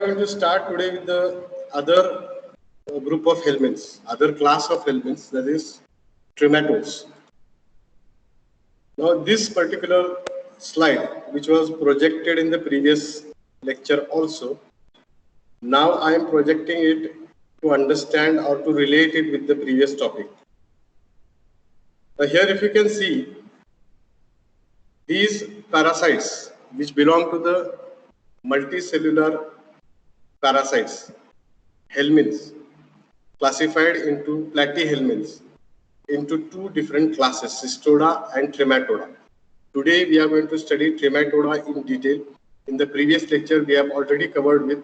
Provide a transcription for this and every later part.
going to start today with the other group of helminths, other class of helminths, that is trematodes. Now, this particular slide, which was projected in the previous lecture also, now I am projecting it to understand or to relate it with the previous topic. Now, here if you can see, these parasites which belong to the multicellular parasites, helminths, classified into platyhelminths into two different classes, Cystoda and Trematoda. Today we are going to study Trematoda in detail. In the previous lecture we have already covered with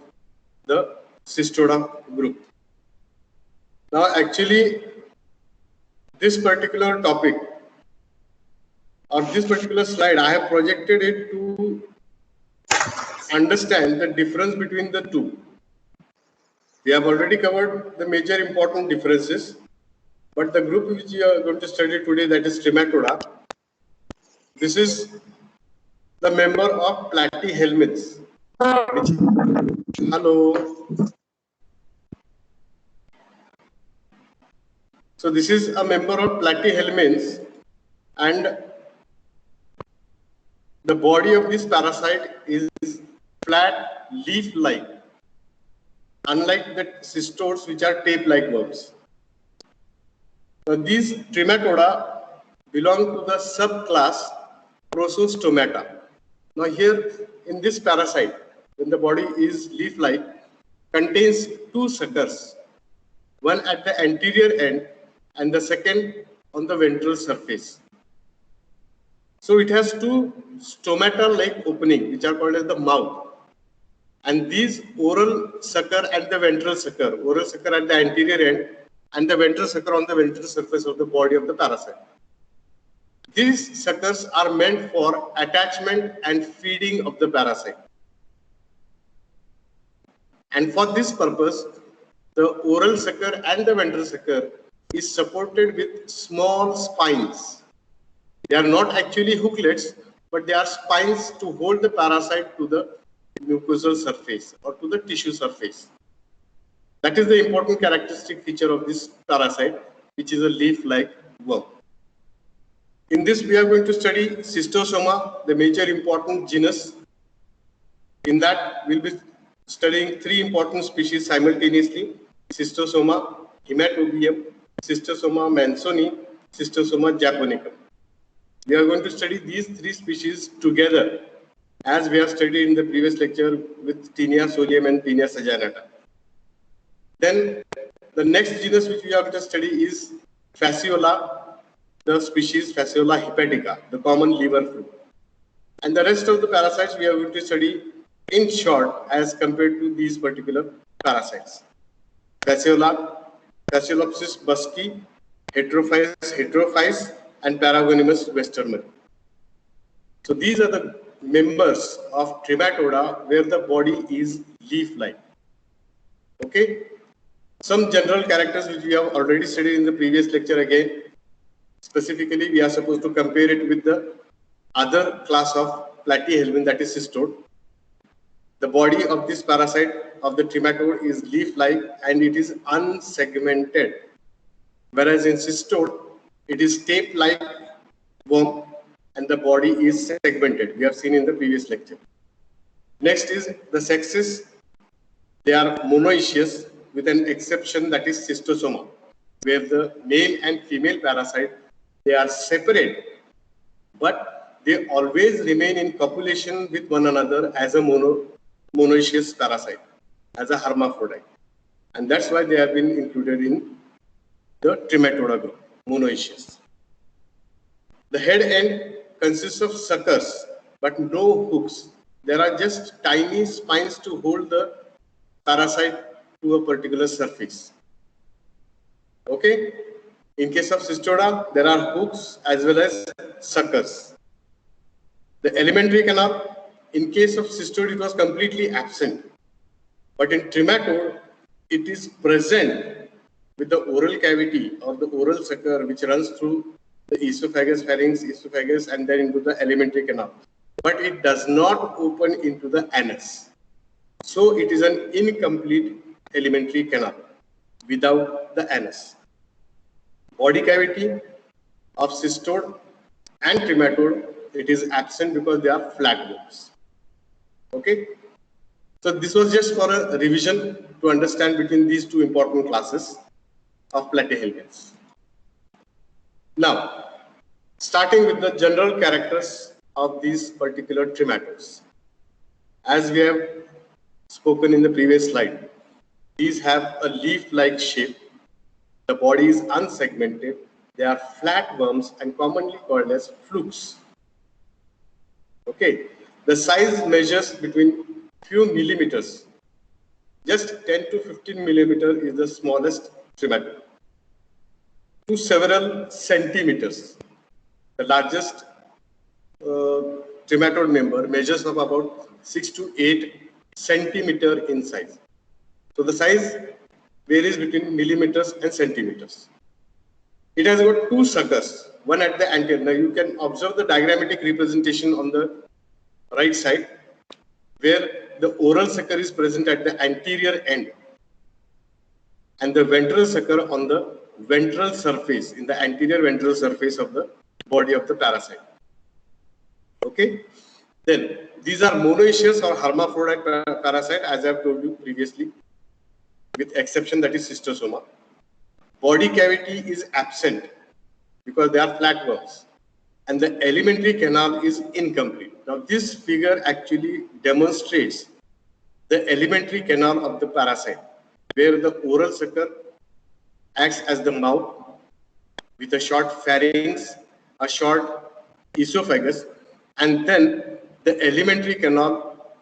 the Cystoda group. Now actually this particular topic or this particular slide, I have projected it to understand the difference between the two. We have already covered the major important differences, but the group which we are going to study today, that is Trematoda, this is the member of platyhelminths. Hello. So this is a member of platyhelminths, and the body of this parasite is flat leaf-like, unlike the cystodes which are tape-like worms. Now, these Trematoda belong to the subclass Prosostomata. Now here in this parasite, when the body is leaf-like, contains two suckers, one at the anterior end and the second on the ventral surface. So it has two stomata-like opening which are called as the mouth, and these oral sucker and the ventral sucker, oral sucker at the anterior end and the ventral sucker on the ventral surface of the body of the parasite. These suckers are meant for attachment and feeding of the parasite. And for this purpose, the oral sucker and the ventral sucker is supported with small spines. They are not actually hooklets, but they are spines to hold the parasite to the mucosal surface or to the tissue surface. That is the important characteristic feature of this parasite, which is a leaf-like worm. In this, we are going to study Cystosoma, the major important genus. In that, we'll be studying three important species simultaneously: Cystosoma hematobium, Cystosoma mansoni, Cystosoma japonicum. We are going to study these three species together, as we have studied in the previous lecture with Taenia solium and Taenia saginata. Then the next genus which we are going to study is Fasciola, the species Fasciola hepatica, the common liver flu. And the rest of the parasites we are going to study in short as compared to these particular parasites. Fasciola, Fasciolopsis buski, Heterophyes, and Paragonimus westermeri. So these are the members of Trematoda where the body is leaf-like. Okay. Some general characters which we have already studied in the previous lecture again. Specifically, we are supposed to compare it with the other class of platyhelminth, that is cystode. The body of this parasite of the trematode is leaf-like and it is unsegmented, whereas in cystode it is tape-like worm and the body is segmented. We have seen in the previous lecture. Next is the sexes. They are monoecious with an exception, that is Cystosoma, where the male and female parasite, they are separate, but they always remain in copulation with one another as a monoecious parasite, as a hermaphrodite. And that's why they have been included in the Trematoda group, monoecious. The head end consists of suckers, but no hooks. There are just tiny spines to hold the parasite to a particular surface. Okay. In case of Cystoda, there are hooks as well as suckers. The alimentary canal, in case of Cystode, it was completely absent. But in Trematode, it is present with the oral cavity or the oral sucker which runs through the esophagus, pharynx, esophagus, and then into the alimentary canal. But it does not open into the anus. So it is an incomplete alimentary canal without the anus. Body cavity of cystode and trematode, it is absent because they are flatworms. Okay. So this was just for a revision to understand between these two important classes of platyhelminths. Now, starting with the general characters of these particular trematodes. As we have spoken in the previous slide, these have a leaf-like shape. The body is unsegmented. They are flatworms and commonly called as flukes. Okay, the size measures between few millimeters. Just 10 to 15 millimeter is the smallest trematode, to several centimeters. The largest trematode member measures of about 6 to 8 centimeter in size. So the size varies between millimeters and centimeters. It has got two suckers, one at the anterior. Now you can observe the diagrammatic representation on the right side, where the oral sucker is present at the anterior end and the ventral sucker on the ventral surface, in the anterior ventral surface of the body of the parasite. Okay, then these are monoecious or hermaphrodite parasite, as I have told you previously, with exception that is cystosoma. Body cavity is absent because they are flatworms, and the alimentary canal is incomplete. Now this figure actually demonstrates the alimentary canal of the parasite, where the oral sucker acts as the mouth with a short pharynx, a short esophagus, and then the alimentary canal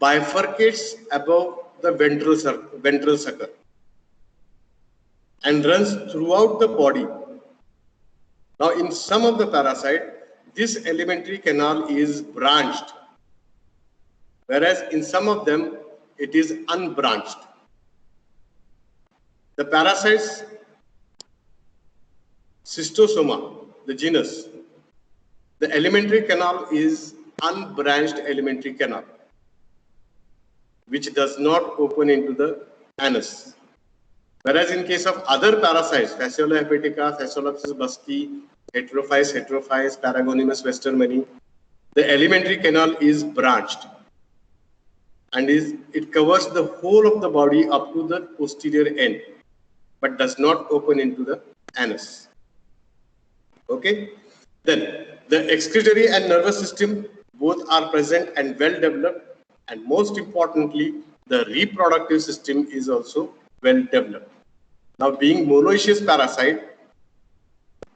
bifurcates above the ventral sucker and runs throughout the body. Now, in some of the parasite, this alimentary canal is branched, whereas in some of them, it is unbranched. The parasites Cystosoma, the genus, the alimentary canal is unbranched alimentary canal, which does not open into the anus. Whereas in case of other parasites, Fasciola hepatica, Phascolepsis buski, Heterophyes, Paragonimus westermani, the alimentary canal is branched and it covers the whole of the body up to the posterior end, but does not open into the anus. Okay, then the excretory and nervous system both are present and well developed, and most importantly, the reproductive system is also well developed. Now, being monoecious parasite,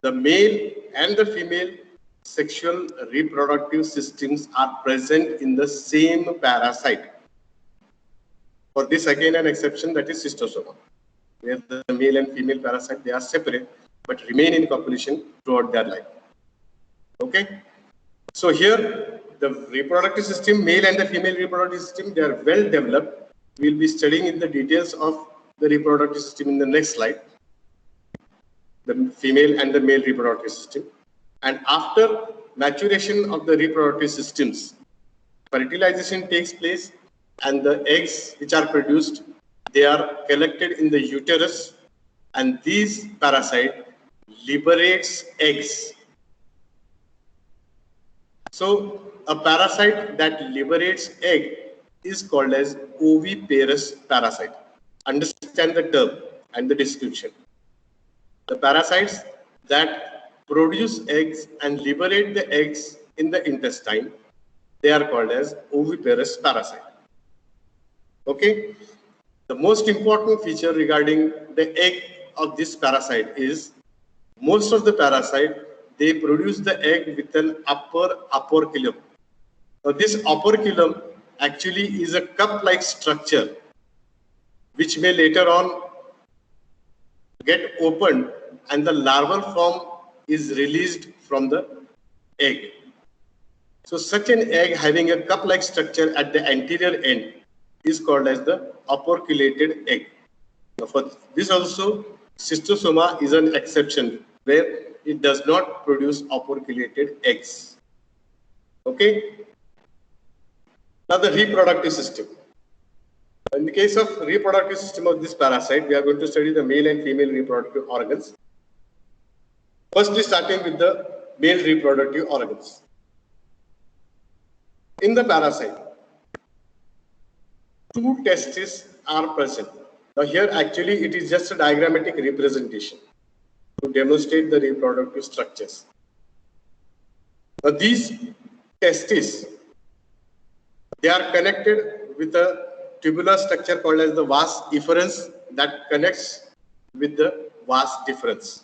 the male and the female sexual reproductive systems are present in the same parasite. For this, again, an exception, that is cystosoma, where the male and female parasite, they are separate but remain in copulation throughout their life. Okay, so here the reproductive system, male and the female reproductive system, they are well developed. We'll be studying in the details of the reproductive system in the next slide, the female and the male reproductive system. And after maturation of the reproductive systems, fertilization takes place, and the eggs which are produced, they are collected in the uterus, and these parasite liberates eggs. So a parasite that liberates egg is called as oviparous parasite. Understand the term and the description. The parasites that produce eggs and liberate the eggs in the intestine, they are called as oviparous parasite. Okay. The most important feature regarding the egg of this parasite is most of the parasite, they produce the egg with an upper operculum. Now this operculum actually is a cup-like structure which may later on get opened and the larval form is released from the egg. So such an egg having a cup-like structure at the anterior end is called as the operculated egg. Now for this also, cystosoma is an exception where it does not produce operculated eggs. Okay. Now the reproductive system. In the case of reproductive system of this parasite, we are going to study the male and female reproductive organs. Firstly, starting with the male reproductive organs. In the parasite, two testes are present. Now here actually it is just a diagrammatic representation to demonstrate the reproductive structures. Now these testes, they are connected with a tubular structure called as the vas efferens that connects with the vas deferens.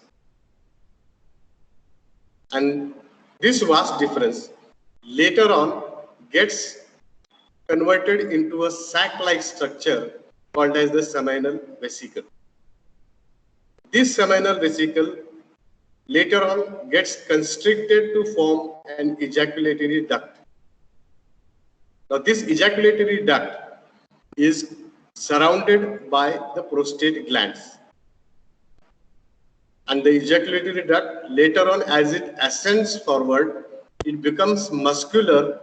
And this vas deferens later on gets converted into a sac-like structure called as the seminal vesicle. This seminal vesicle later on gets constricted to form an ejaculatory duct. Now this ejaculatory duct is surrounded by the prostate glands. And the ejaculatory duct later on, as it ascends forward, it becomes muscular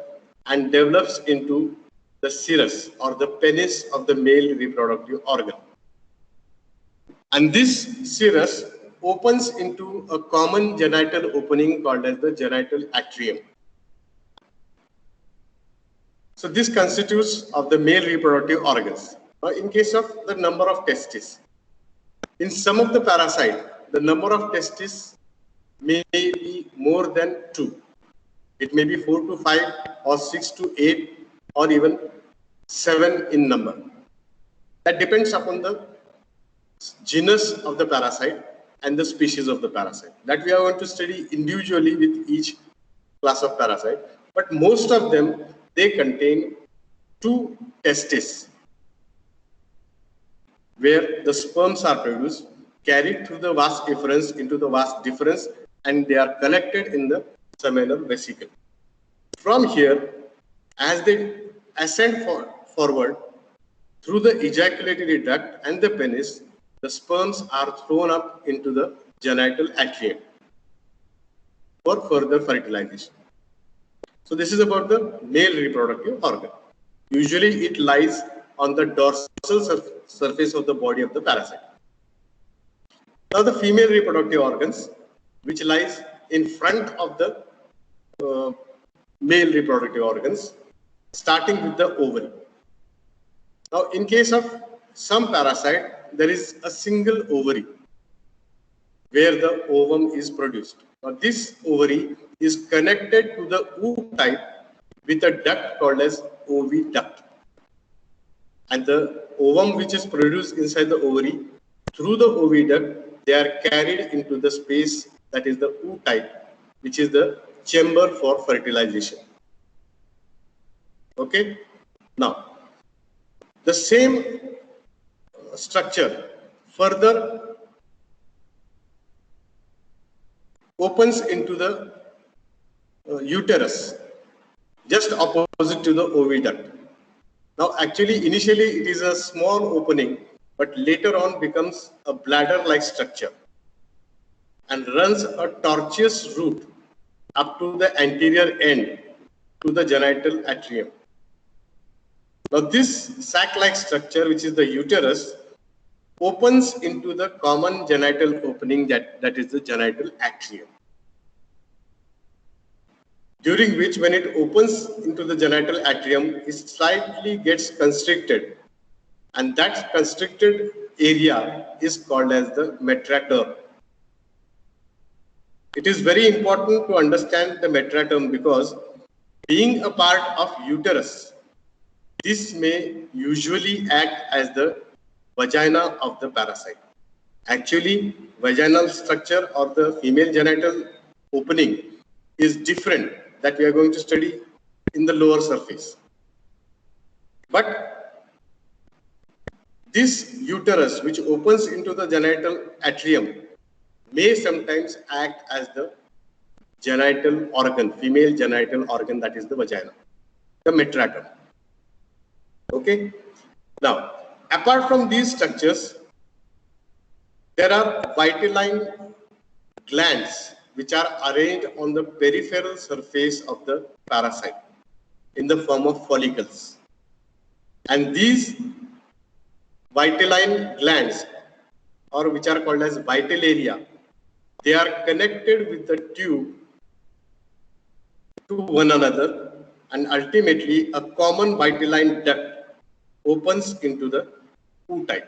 and develops into the serous or the penis of the male reproductive organ. And this serous opens into a common genital opening called as the genital atrium. So this constitutes of the male reproductive organs. Now, in case of the number of testes, in some of the parasite, the number of testes may be more than 2. It may be 4 to 5 or 6 to 8 or even 7 in number. That depends upon the genus of the parasite and the species of the parasite. That we are going to study individually with each class of parasite. But most of them, they contain 2 testes where the sperms are produced, carried through the vas efferens into the vas deferens, and they are collected in the seminal vesicle. From here, as they ascend forward through the ejaculatory duct and the penis, the sperms are thrown up into the genital atrium for further fertilization. So this is about the male reproductive organ. Usually it lies on the dorsal surface of the body of the parasite. Now the female reproductive organs, which lies in front of the male reproductive organs, starting with the ovary. Now in case of some parasite, there is a single ovary where the ovum is produced. Now this ovary is connected to the oocyte with a duct called as oviduct. And the ovum which is produced inside the ovary, through the oviduct, they are carried into the space that is the oocyte, which is the chamber for fertilization. Okay. Now, the same structure further opens into the uterus, just opposite to the oviduct. Now, actually, initially it is a small opening, but later on becomes a bladder-like structure and runs a tortuous route up to the anterior end to the genital atrium. Now, this sac-like structure, which is the uterus, opens into the common genital opening that is the genital atrium, during which, when it opens into the genital atrium, it slightly gets constricted, and that constricted area is called as the metraterm. It is very important to understand the metraterm because, being a part of uterus, this may usually act as the vagina of the parasite. Actually, vaginal structure or the female genital opening is different, that we are going to study in the lower surface. But this uterus, which opens into the genital atrium, may sometimes act as the genital organ, female genital organ, that is the vagina, the metraterm. Okay. Now, apart from these structures, there are vitelline glands which are arranged on the peripheral surface of the parasite in the form of follicles. And these vitelline glands, or which are called as vitellaria, they are connected with the tube to one another, and ultimately a common vitelline duct opens into the oocyte.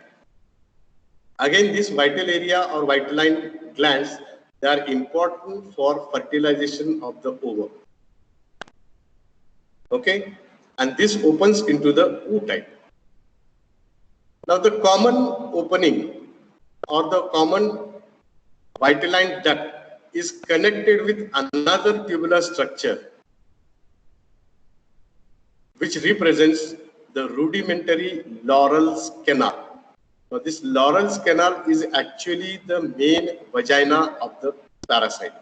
Again, these vitellaria or vitelline glands, they are important for fertilization of the ovum. Okay, and this opens into the oocyte. Now, the common opening or the common vitelline duct is connected with another tubular structure which represents the rudimentary Laurel's canal. Now, this Laurel's canal is actually the main vagina of the parasite,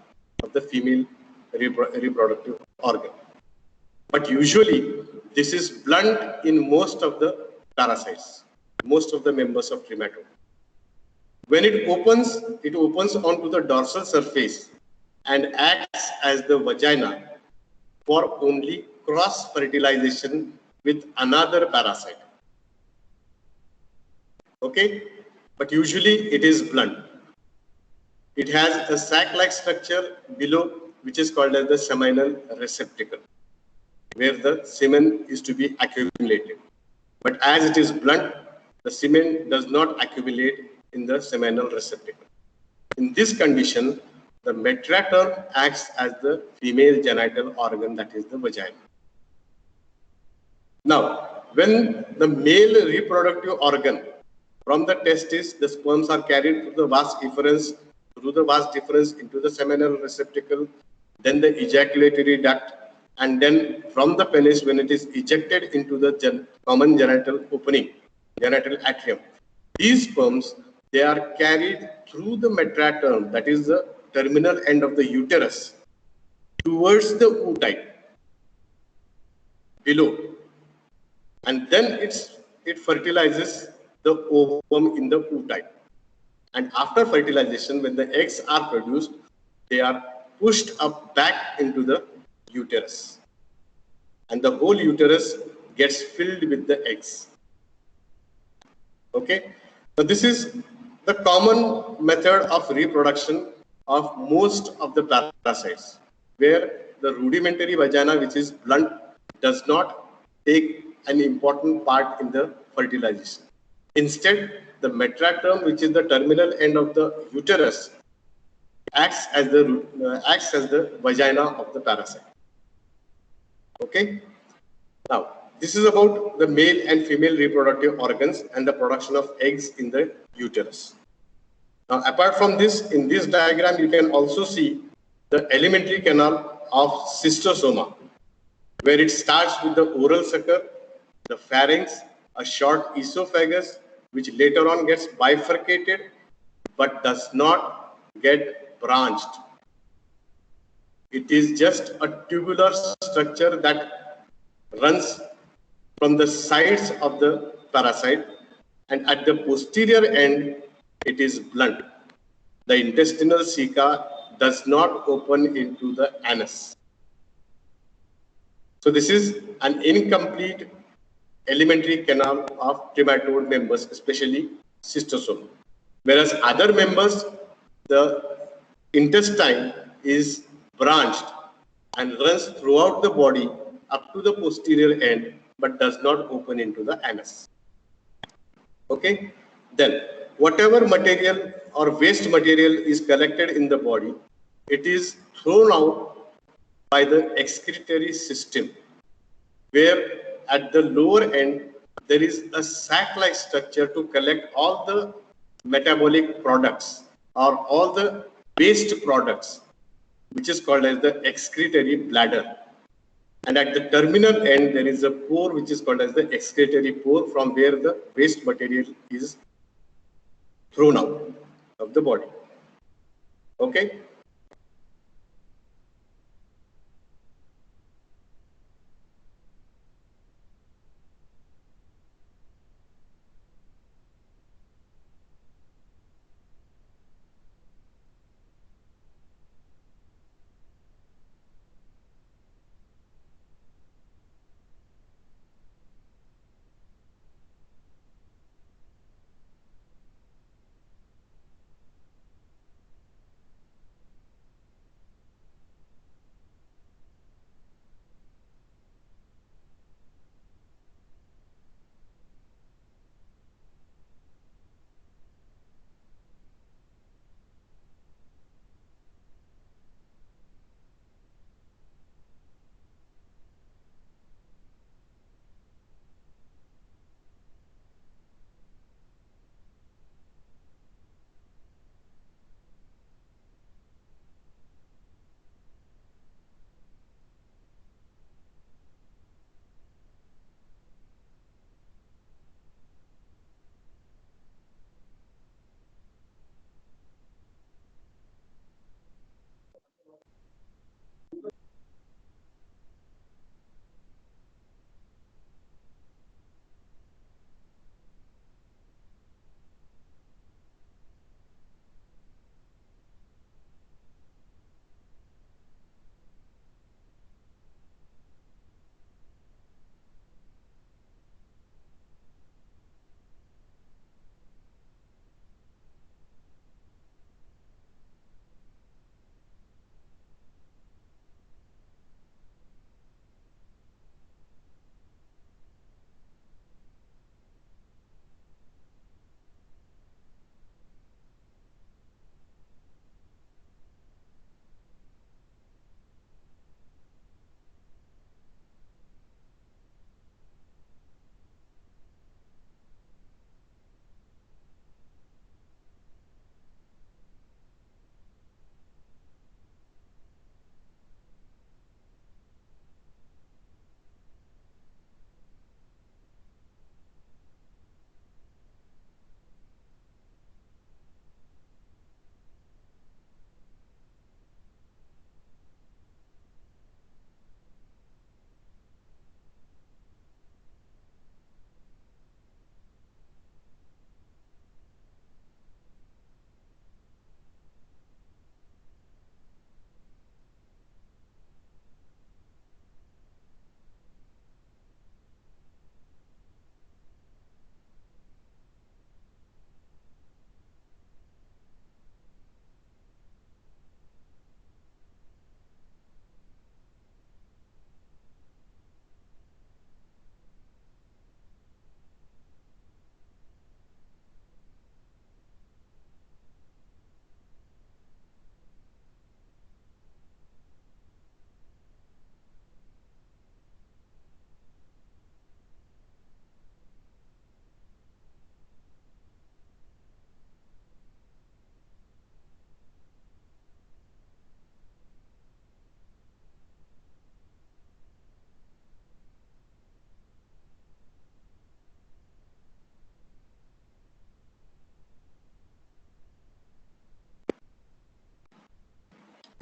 of the female reproductive organ. But usually, this is blunt in most of the parasites, most of the members of trematode. When it opens onto the dorsal surface and acts as the vagina for only cross fertilization with another parasite. Okay, but usually it is blunt. It has a sac-like structure below, which is called as the seminal receptacle, where the semen is to be accumulated. But as it is blunt, the semen does not accumulate in the seminal receptacle. In this condition, the metraterm acts as the female genital organ, that is the vagina. Now, when the male reproductive organ from the testis, the sperms are carried through the vas efferents, into the seminal receptacle, then the ejaculatory duct, and then from the penis, when it is ejected into the common genital opening, genital atrium, these sperms, they are carried through the metraterm, that is the terminal end of the uterus, towards the oocyte below, and then it fertilizes the ovum in the oocyte. And after fertilization, when the eggs are produced, they are pushed up back into the uterus, and the whole uterus gets filled with the eggs. Okay, so this is the common method of reproduction of most of the parasites, where the rudimentary vagina, which is blunt, does not take an important part in the fertilization. Instead, the metraterm, which is the terminal end of the uterus, acts as the vagina of the parasite. Okay. Now, this is about the male and female reproductive organs and the production of eggs in the uterus. Now, apart from this, in this diagram, you can also see the alimentary canal of cystosoma, where it starts with the oral sucker, the pharynx, a short esophagus, which later on gets bifurcated but does not get branched. It is just a tubular structure that runs from the sides of the parasite, and at the posterior end, it is blunt. The intestinal ceca does not open into the anus. So this is an incomplete alimentary canal of trematode members, especially cystosoma. Whereas other members, the intestine is branched and runs throughout the body up to the posterior end, but does not open into the anus. Okay, then whatever material or waste material is collected in the body, it is thrown out by the excretory system, where at the lower end there is a sac-like structure to collect all the metabolic products or all the waste products, which is called as the excretory bladder. And at the terminal end, there is a pore which is called as the excretory pore, from where the waste material is thrown out of the body. Okay.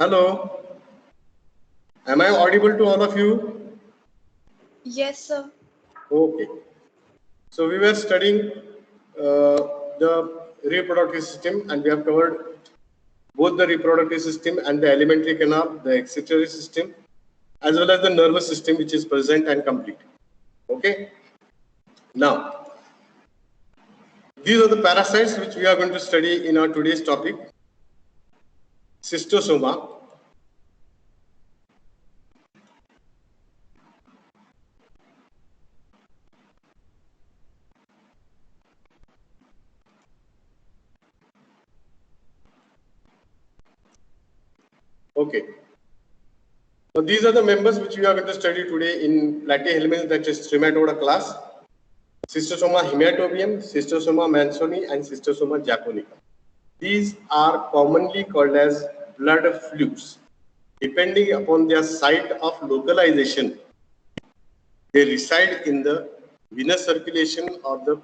Hello, am I audible to all of you? Yes, sir. Okay. So we were studying the reproductive system, and we have covered both the reproductive system and the alimentary canal, the excretory system, as well as the nervous system, which is present and complete. Okay. Now, these are the parasites which we are going to study in our today's topic, Schistosoma. Okay. So these are the members which we are going to study today in Platyhelminths, that is Trematoda class. Schistosoma hematobium, Schistosoma mansoni, and Schistosoma japonica. These are commonly called as blood flukes. Depending upon their site of localization, they reside in the venous circulation or the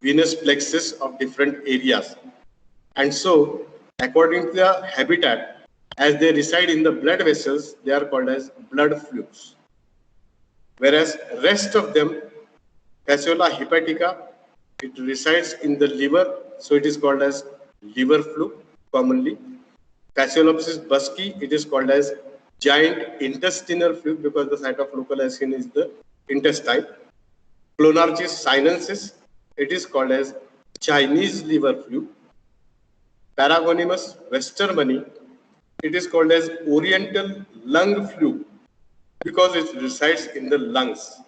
venous plexus of different areas. And so, according to their habitat, as they reside in the blood vessels, they are called as blood flukes. Whereas rest of them, Fasciola hepatica, it resides in the liver, so it is called as liver fluke commonly. Fasciolopsis buski, it is called as giant intestinal fluke because the site of localization is the intestine. Clonarchis sinensis, it is called as Chinese liver fluke. Paragonimus westermani, it is called as oriental lung fluke because it resides in the lungs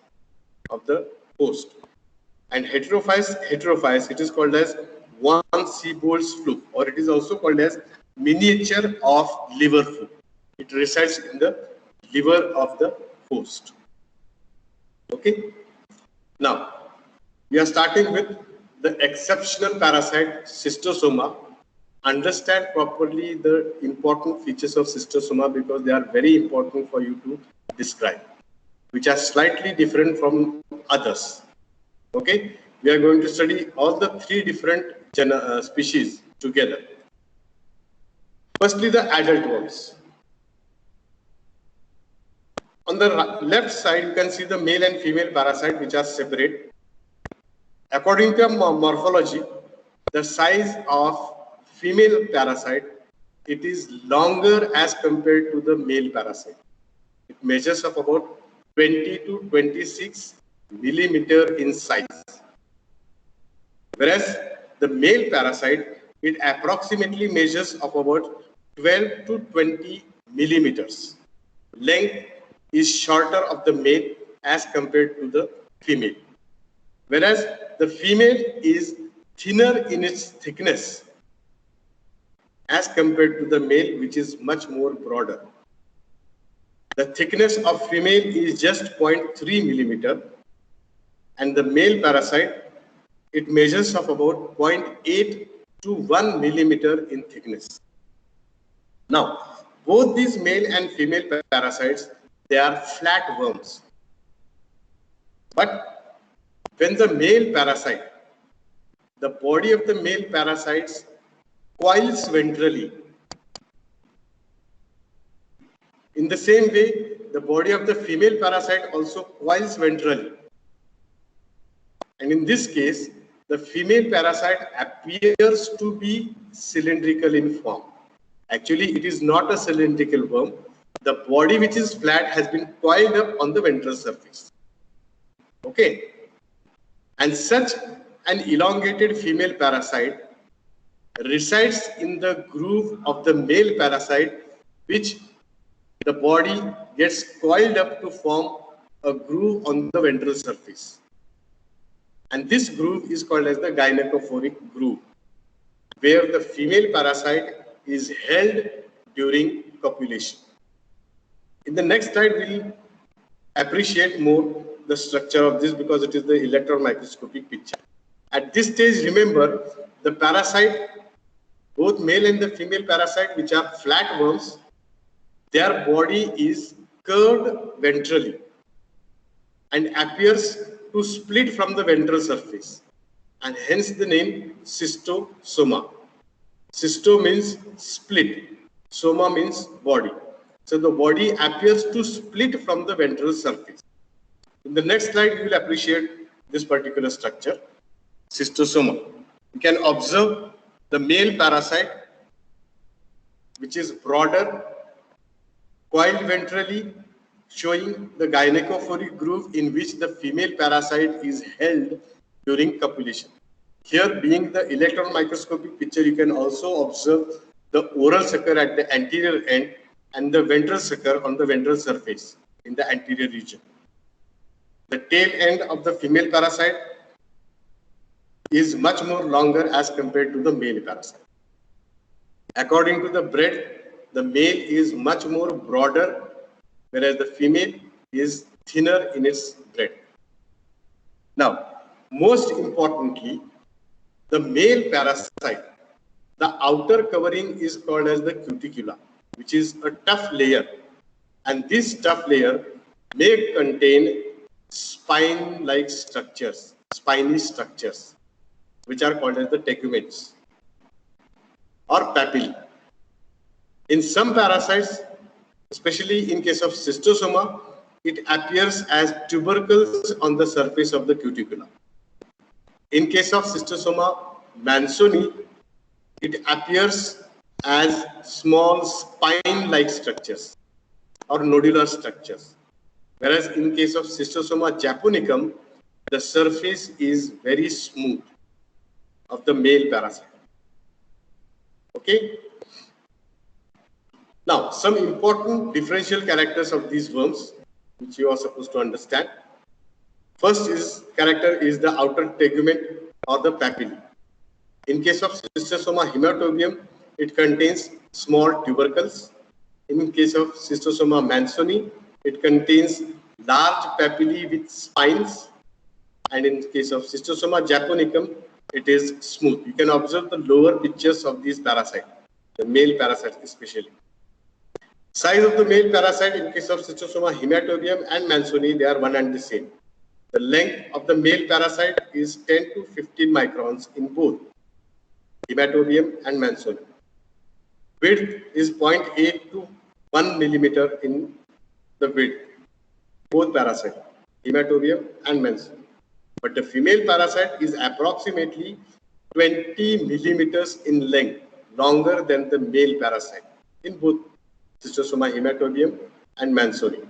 of the host. And heterophyes, it is called as one Seibold's fluke, or it is also called as miniature of liver fluke. It resides in the liver of the host. Okay. Now, we are starting with the exceptional parasite Schistosoma. Understand properly the important features of Schistosoma because they are very important for you to describe, which are slightly different from others. Okay, we are going to study all the three different species together. Firstly, the adult ones. On the left side, you can see the male and female parasite, which are separate. According to morphology, the size of female parasite, it is longer as compared to the male parasite. It measures of about 20 to 26 millimeter in size. Whereas the male parasite, it approximately measures of about 12 to 20 millimeters. Length is shorter of the male as compared to the female. Whereas the female is thinner in its thickness as compared to the male, which is much more broader. The thickness of female is just 0.3 millimeter, and the male parasite, it measures of about 0.8 to 1 millimeter in thickness. Now, both these male and female parasites, they are flatworms. But when the male parasite, the body of the male parasites coils ventrally. In the same way, the body of the female parasite also coils ventrally. And in this case, the female parasite appears to be cylindrical in form. Actually, it is not a cylindrical worm. The body, which is flat, has been coiled up on the ventral surface. Okay. And such an elongated female parasite resides in the groove of the male parasite, which the body gets coiled up to form a groove on the ventral surface. And this groove is called as the gynecophoric groove, where the female parasite is held during copulation. In the next slide, we'll appreciate more the structure of this because it is the electron microscopic picture. At this stage, remember the parasite, both male and the female parasite, which are flatworms, their body is curved ventrally and appears to split from the ventral surface, and hence the name Schistosoma. Schisto means split. Soma means body. So the body appears to split from the ventral surface. In the next slide, you will appreciate this particular structure, cystosoma. You can observe the male parasite, which is broader, coiled ventrally, showing the gynecophoric groove in which the female parasite is held during copulation. Here, being the electron microscopic picture, you can also observe the oral sucker at the anterior end and the ventral sucker on the ventral surface in the anterior region. The tail end of the female parasite is much more longer as compared to the male parasite. According to the breadth, the male is much more broader, whereas the female is thinner in its breadth. Now, most importantly, the male parasite, the outer covering is called as the cuticula, which is a tough layer, and this tough layer may contain spine-like structures, spiny structures, which are called as the teguments or papillae. In some parasites, especially in case of cystosoma, it appears as tubercles on the surface of the cuticula. In case of cystosoma mansoni, it appears as small spine-like structures or nodular structures. Whereas in case of cystosoma japonicum, the surface is very smooth of the male parasite. Okay. Now, some important differential characters of these worms, which you are supposed to understand. First character is the outer tegument or the papillae. In case of Cystosoma hematobium, it contains small tubercles. In case of Cystosoma mansoni, it contains large papillae with spines. And in case of Cystosoma japonicum, it is smooth. You can observe the lower pictures of these parasites, the male parasites especially. Size of the male parasite in case of Cystosoma hematobium and mansoni, they are one and the same. The length of the male parasite is 10 to 15 microns in both hematobium and mansoni. Width is 0.8 to 1 millimeter in the width, both parasites, hematobium and mansoni. But the female parasite is approximately 20 millimeters in length, longer than the male parasite in both Cystosoma hematobium and mansoni.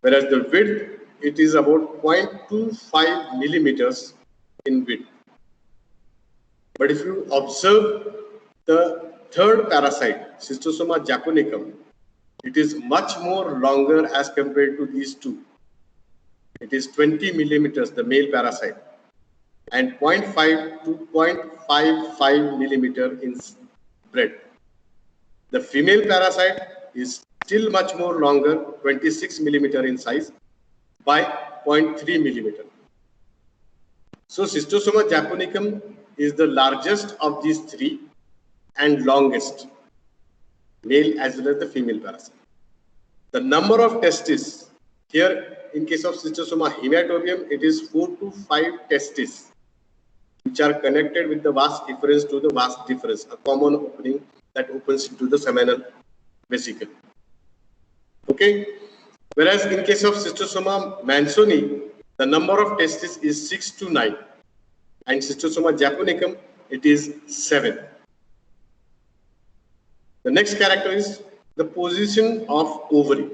Whereas the width, it is about 0.25 millimeters in width. But if you observe the third parasite, Cystosoma japonicum, it is much more longer as compared to these two. It is 20 millimeters, the male parasite, and 0.5 to 0.55 millimeter in breadth. The female parasite is still much more longer, 26 millimeter in size by 0.3 millimeter. So Cystosoma japonicum is the largest of these three and longest, male as well as the female parasite. The number of testes here in case of Cystosoma hematobium, it is 4 to 5 testes, which are connected with the vas efferens to the vas deferens, a common opening that opens into the seminal vesicle. Okay. Whereas in case of Cystosoma mansoni, the number of testes is 6 to 9, and Cystosoma japonicum, it is 7. The next character is the position of ovary.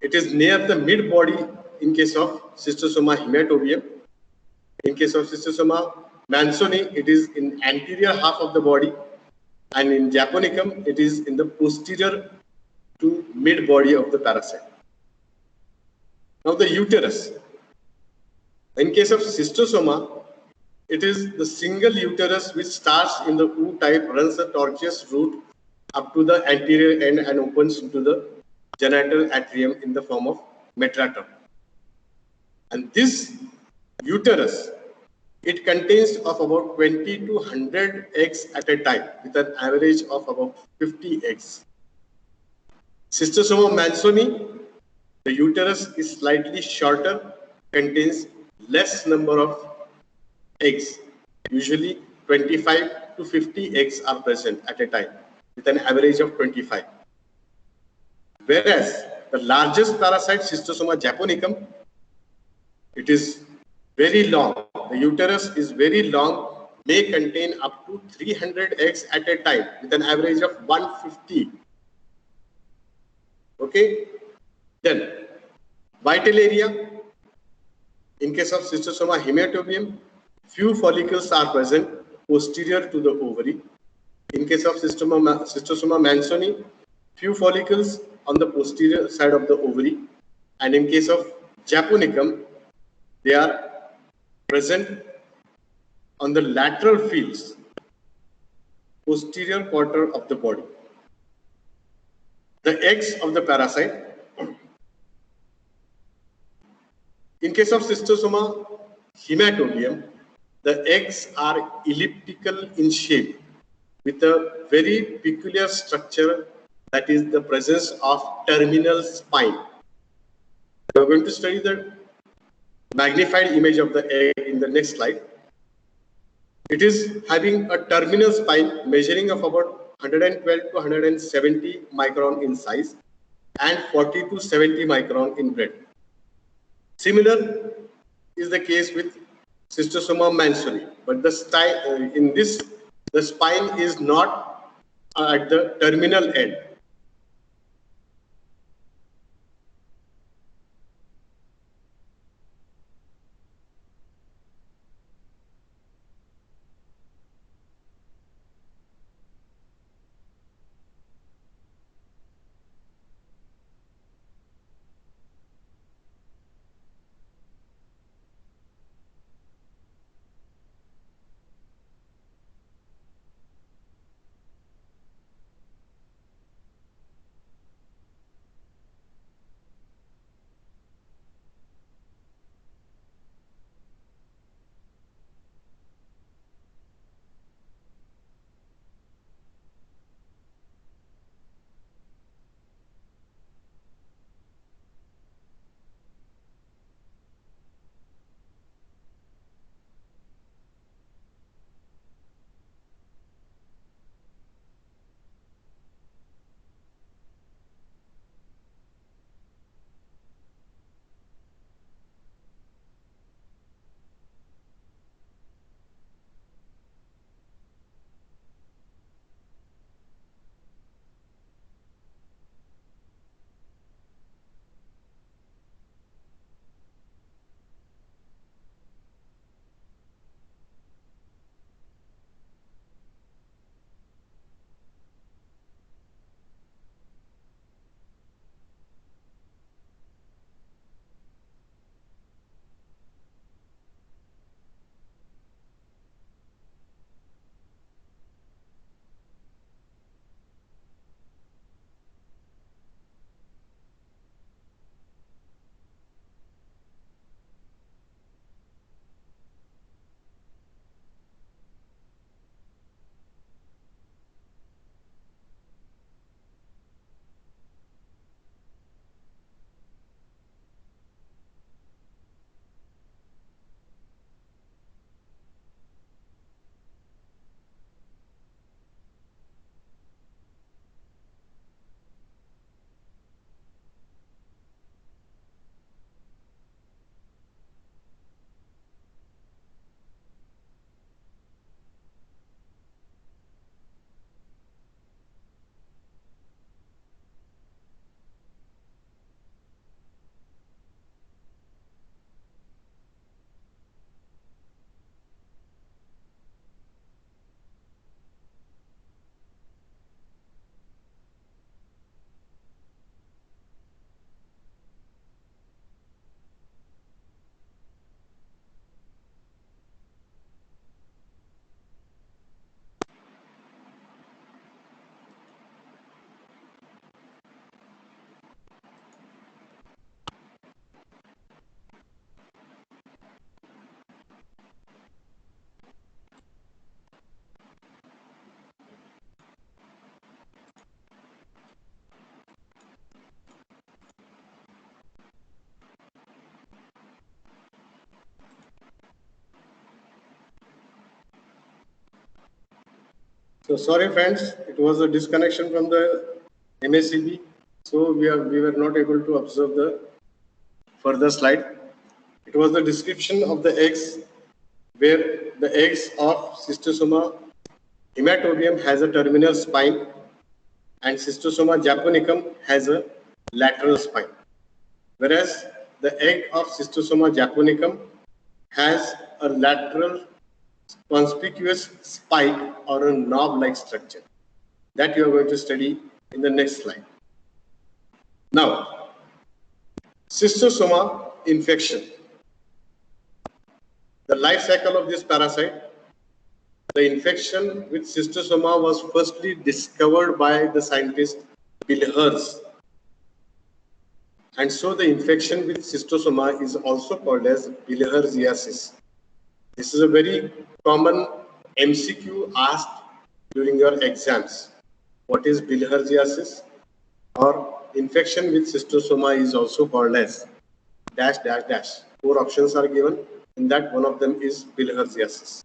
It is near the mid body in case of Cystosoma hematobium. In case of Cystosoma mansoni, it is in anterior half of the body, and in japonicum, it is in the posterior to mid body of the parasite. Now the uterus. In case of Cystosoma, it is the single uterus which starts in the O type, runs a tortuous route up to the anterior end and opens into the genital atrium in the form of metratum. And this uterus, it contains of about 20 to 100 eggs at a time, with an average of about 50 eggs. Cystosoma mansoni, the uterus is slightly shorter, contains less number of eggs. Usually 25 to 50 eggs are present at a time. with an average of 25. Whereas the largest parasite, Schistosoma japonicum, it is very long. The uterus is very long, may contain up to 300 eggs at a time with an average of 150. Okay. Then vital area. In case of Schistosoma hematobium, few follicles are present posterior to the ovary. In case of Schistosoma mansoni, few follicles on the posterior side of the ovary. And in case of japonicum, they are present on the lateral fields, posterior quarter of the body. The eggs of the parasite. In case of Schistosoma hematobium, the eggs are elliptical in shape with a very peculiar structure, that is the presence of terminal spine. We are going to study the magnified image of the egg in the next slide. It is having a terminal spine measuring of about 112 to 170 micron in size and 40 to 70 micron in breadth. Similar is the case with Schistosoma mansoni, but in this the spine is not at the terminal end. So sorry friends, it was a disconnection from the MACB. So we were not able to observe the further slide. It was the description of the eggs, where the eggs of Schistosoma hematobium has a terminal spine and Schistosoma japonicum has a lateral spine. Whereas the egg of Schistosoma japonicum has a lateral conspicuous spike or a knob-like structure that you are going to study in the next slide. Now, Schistosoma infection. The life cycle of this parasite. The infection with Schistosoma was firstly discovered by the scientist Bilhers. And so the infection with Schistosoma is also called as bilharziasis. This is a very common MCQ asked during your exams. What is bilharziasis? Or infection with Schistosoma is also called as dash dash dash. 4 options are given. In that, one of them is bilharziasis.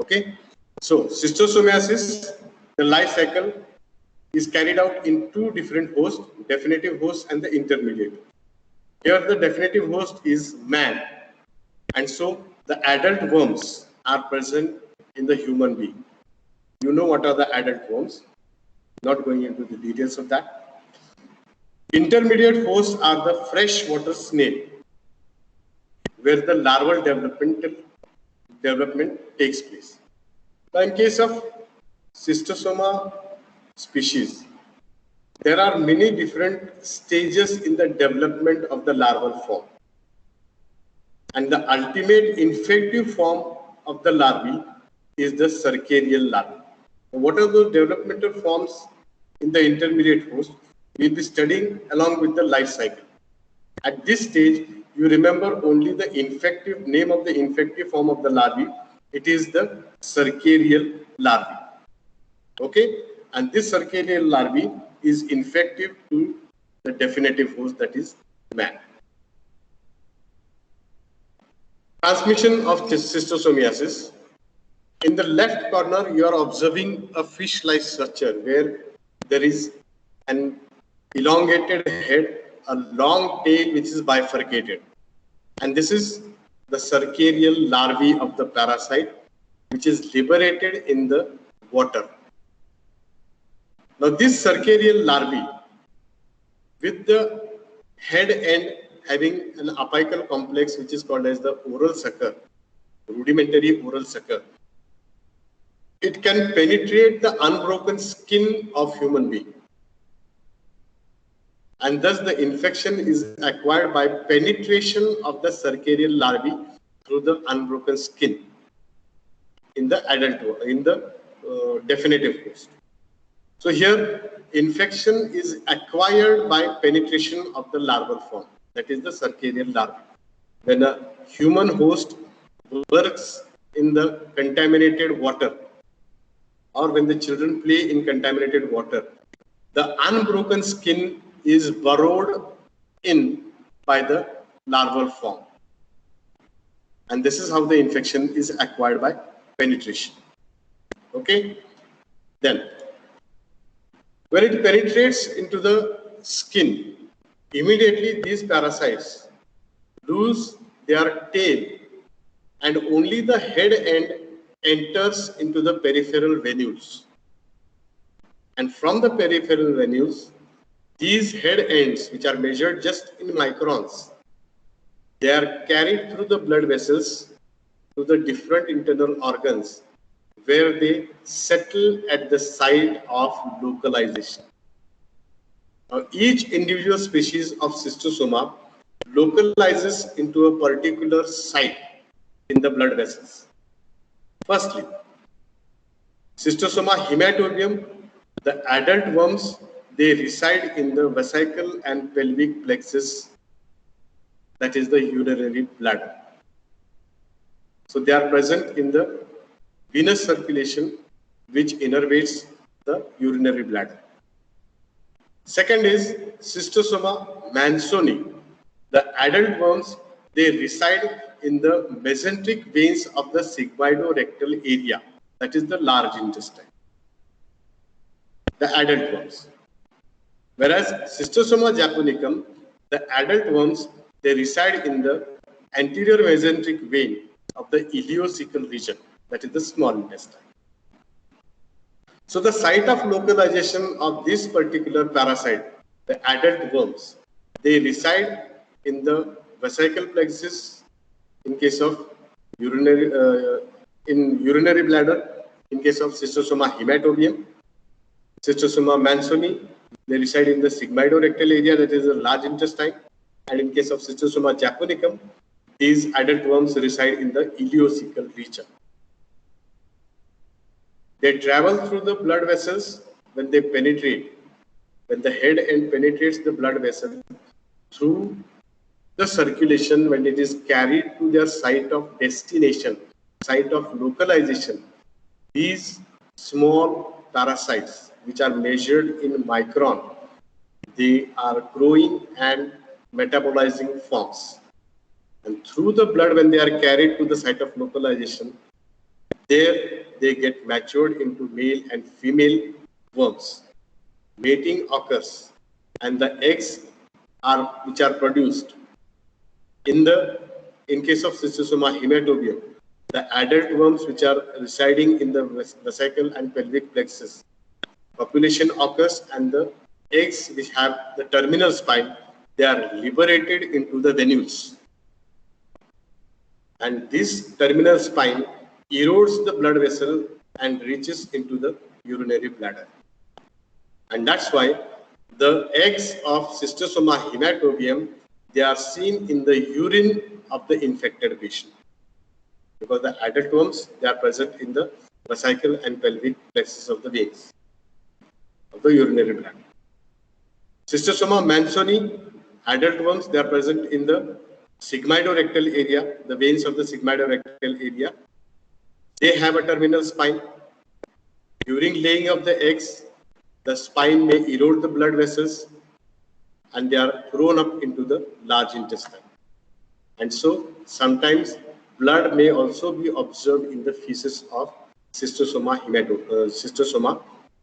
Okay. So schistosomiasis, the life cycle is carried out in 2 different hosts, definitive host and the intermediate. Here the definitive host is man, and so the adult worms are present in the human being. You know what are the adult worms, not going into the details of that. Intermediate hosts are the freshwater snail, where the larval development takes place. Now, in case of Schistosoma species, there are many different stages in the development of the larval form. And the ultimate infective form of the larvae is the cercarial larvae. What are those developmental forms in the intermediate host? We'll be studying along with the life cycle. At this stage, you remember only the infective name of the infective form of the larvae. It is the cercarial larvae. Okay, and this cercarial larvae is infective to the definitive host, that is man. Transmission of schistosomiasis. In the left corner, you are observing a fish-like structure where there is an elongated head, a long tail which is bifurcated. And this is the cercarial larvae of the parasite, which is liberated in the water. Now this cercarial larvae, with the head end having an apical complex which is called as the oral sucker, rudimentary oral sucker, it can penetrate the unbroken skin of human being. And thus the infection is acquired by penetration of the cercarial larvae through the unbroken skin in the adult, in the definitive host. So here, infection is acquired by penetration of the larval form, that is the cercarial larvae. When a human host works in the contaminated water, or when the children play in contaminated water, the unbroken skin is burrowed in by the larval form. And this is how the infection is acquired by penetration. Okay? Then, when it penetrates into the skin, immediately these parasites lose their tail and only the head end enters into the peripheral venules. And from the peripheral venules, these head ends, which are measured just in microns, they are carried through the blood vessels to the different internal organs where they settle at the site of localization. Now, each individual species of Schistosoma localizes into a particular site in the blood vessels. Firstly, Schistosoma hematobium, the adult worms, they reside in the vesical and pelvic plexus, that is the urinary bladder. So they are present in the venous circulation, which innervates the urinary bladder. Second is Schistosoma mansoni. The adult worms, they reside in the mesenteric veins of the sigmoidorectal area, that is the large intestine. the adult worms. Whereas Schistosoma japonicum, the adult worms, they reside in the anterior mesenteric vein of the ileocecal region, that is the small intestine. So the site of localization of this particular parasite, the adult worms, they reside in the vesical plexus in case of urinary bladder, in case of Schistosoma hematobium, Schistosoma mansoni, they reside in the sigmoidorectal area, that is the large intestine, and in case of Schistosoma japonicum, these adult worms reside in the ileocecal region. They travel through the blood vessels when they penetrate, when the head end penetrates the blood vessel through the circulation, when it is carried to their site of destination, site of localization. These small parasites, which are measured in micron, they are growing and metabolizing forms. And through the blood, when they are carried to the site of localization, there they get matured into male and female worms. Mating occurs, and the eggs which are produced in case of Schistosoma hematobium, the adult worms which are residing in the vesical and pelvic plexus, population occurs, and the eggs which have the terminal spine, they are liberated into the venules. And this terminal spine erodes the blood vessel and reaches into the urinary bladder. And that's why the eggs of Schistosoma hematobium, they are seen in the urine of the infected patient, because the adult worms, they are present in the vesical and pelvic plexus of the veins of the urinary bladder. Schistosoma mansoni, adult worms, they are present in the sigmoidorectal area, the veins of the sigmoidorectal area. They have a terminal spine. During laying of the eggs, the spine may erode the blood vessels and they are thrown up into the large intestine. And so sometimes blood may also be observed in the feces of Schistosoma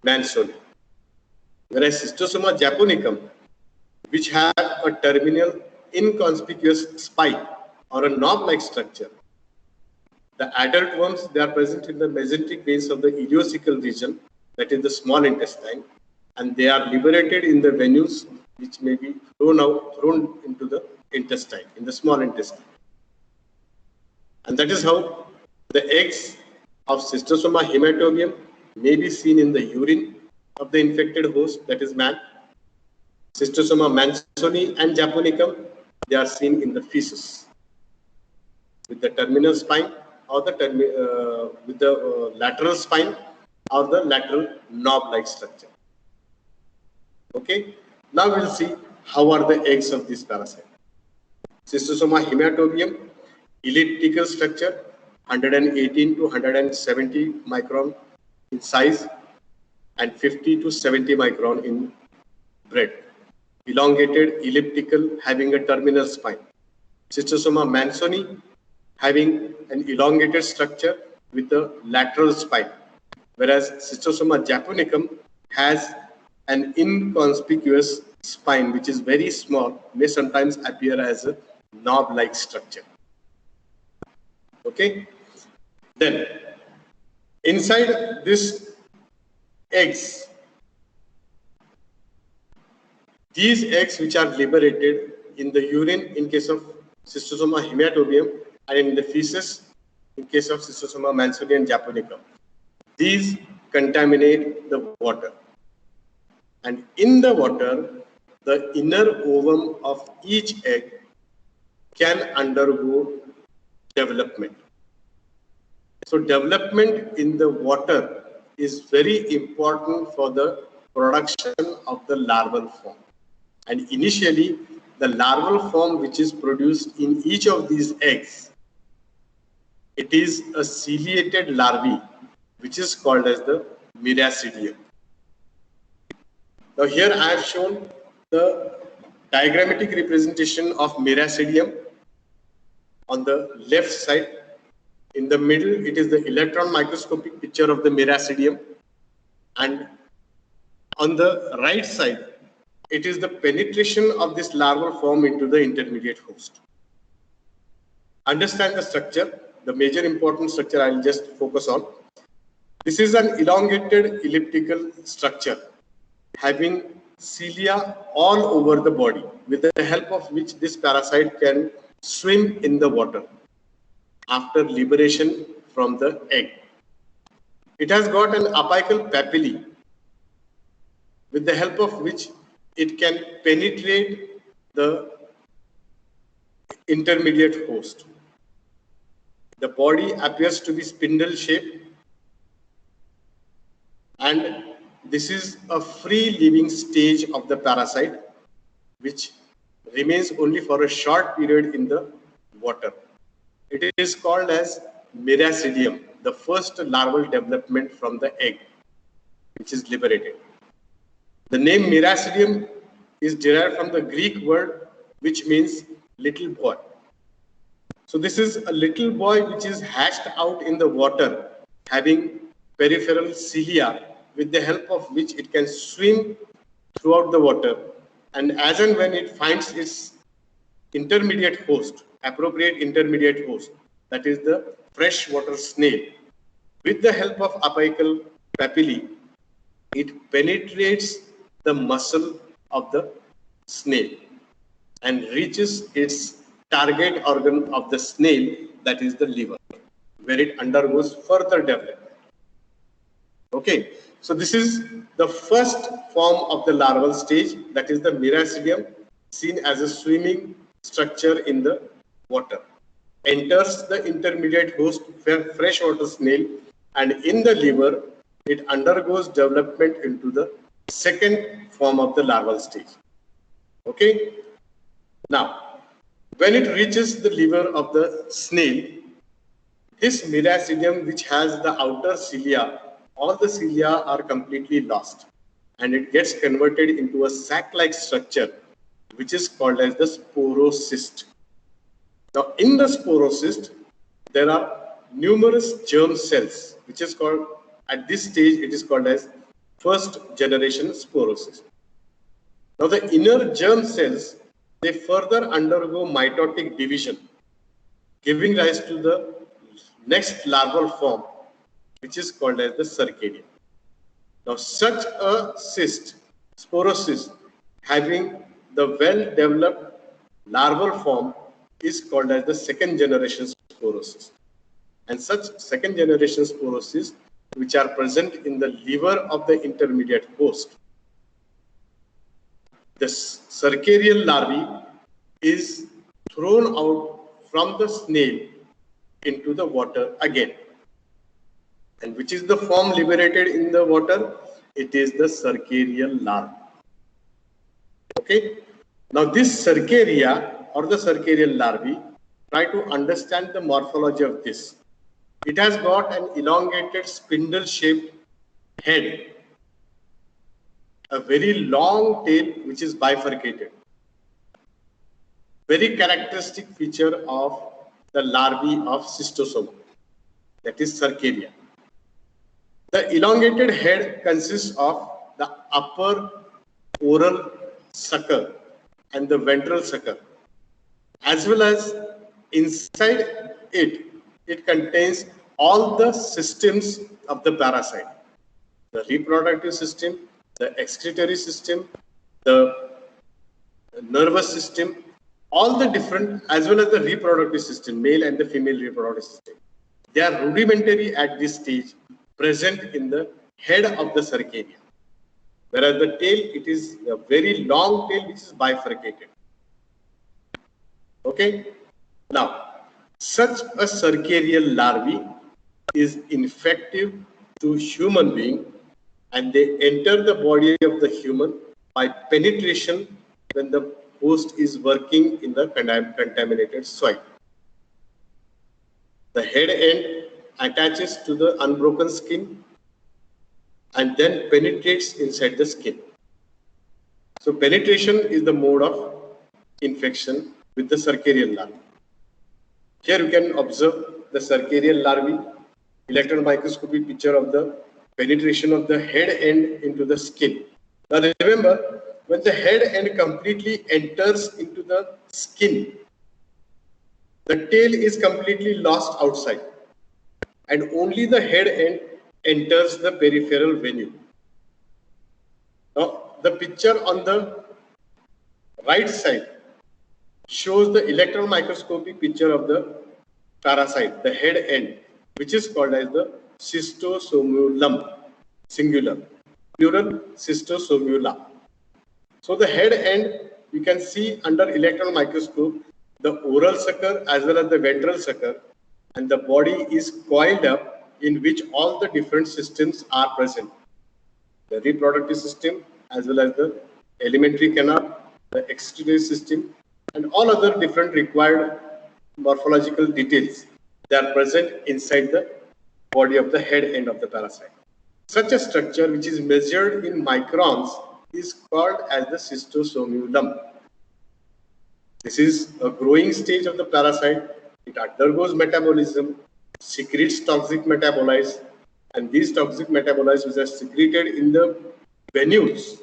mansoni. Whereas Schistosoma japonicum, which have a terminal inconspicuous spike or a knob-like structure, the adult worms, they are present in the mesenteric veins of the ileocecal region, that is the small intestine, and they are liberated in the venules which may be thrown into the intestine, in the small intestine. And that is how the eggs of Schistosoma hematobium may be seen in the urine of the infected host, that is man. Schistosoma mansoni and japonicum, they are seen in the feces with the terminal spine or the lateral spine or the lateral knob-like structure. Okay, now we'll see how are the eggs of this parasite. Schistosoma hematobium, elliptical structure, 118 to 170 micron in size and 50 to 70 micron in breadth. Elongated, elliptical, having a terminal spine. Schistosoma mansoni, having an elongated structure with a lateral spine, whereas Schistosoma japonicum has an inconspicuous spine which is very small, may sometimes appear as a knob-like structure. Okay, then inside this eggs, these eggs which are liberated in the urine in case of Schistosoma hematobium and in the feces in case of Schistosoma mansoni and japonicum, these contaminate the water. And in the water, the inner ovum of each egg can undergo development. So development in the water is very important for the production of the larval form. And initially, the larval form which is produced in each of these eggs, it is a ciliated larvae which is called as the miracidium. Now here I have shown the diagrammatic representation of miracidium on the left side. In the middle, it is the electron microscopic picture of the miracidium, and On the right side, it is the penetration of this larval form into the intermediate host. Understand the structure, the major important structure I will just focus on. This is an elongated elliptical structure having cilia all over the body, with the help of which this parasite can swim in the water after liberation from the egg. It has got an apical papillae, with the help of which it can penetrate the intermediate host. The body appears to be spindle shaped, and this is a free living stage of the parasite which remains only for a short period in the water. It is called as miracidium, the first larval development from the egg which is liberated. The name miracidium is derived from the Greek word which means little boy. So this is a little boy which is hatched out in the water, having peripheral cilia, with the help of which it can swim throughout the water, and as and when it finds its intermediate host, appropriate intermediate host, that is the freshwater snail, with the help of apical papillae, it penetrates the muscle of the snail and reaches its target organ of the snail, that is the liver, where it undergoes further development. Okay, so this is the first form of the larval stage, that is the miracidium, seen as a swimming structure in the water. Enters the intermediate host, freshwater snail, and in the liver, it undergoes development into the second form of the larval stage. Okay, now when it reaches the liver of the snail, this miracidium, which has the outer cilia, all the cilia are completely lost, and it gets converted into a sac-like structure which is called as the sporocyst. Now in the sporocyst, there are numerous germ cells, which is called, at this stage it is called as first generation sporocyst. Now the inner germ cells, they further undergo mitotic division, giving rise to the next larval form, which is called as the cercaria. Now such a cyst, sporocyst, having the well-developed larval form is called as the second generation sporocyst. And such second generation sporocysts, which are present in the liver of the intermediate host, the cercarial larvae is thrown out from the snail into the water again. And which is the form liberated in the water? It is the cercarial larva. Okay. Now this cercaria or the cercarial larvae, try to understand the morphology of this. It has got an elongated spindle-shaped head, a very long tail which is bifurcated. Very characteristic feature of the larvae of Schistosoma, that is cercaria. The elongated head consists of the upper oral sucker and the ventral sucker, as well as inside it, it contains all the systems of the parasite: the reproductive system, the excretory system, the nervous system, all the different, as well as the reproductive system, male and the female reproductive system. They are rudimentary at this stage, present in the head of the cercaria. Whereas the tail, it is a very long tail which is bifurcated. Okay. Now, such a cercarial larvae is infective to human being, and they enter the body of the human by penetration when the host is working in the contaminated soil. The head end attaches to the unbroken skin and then penetrates inside the skin. So penetration is the mode of infection with the cercarial larvae. Here you can observe the cercarial larvae, electron microscopy picture of the penetration of the head end into the skin. Now remember, when the head end completely enters into the skin, the tail is completely lost outside, and only the head end enters the peripheral venue. Now, the picture on the right side shows the electron microscopy picture of the parasite, the head end, which is called as the cystosomulum, singular, plural cystosomula. So the head end, you can see under electron microscope the oral sucker as well as the ventral sucker, and the body is coiled up in which all the different systems are present. The reproductive system as well as the alimentary canal, the excretory system, and all other different required morphological details, they are present inside the body of the head end of the parasite. Such a structure, which is measured in microns, is called as the cystosomulum. This is a growing stage of the parasite. It undergoes metabolism, secretes toxic metabolites, and these toxic metabolites, which are secreted in the venules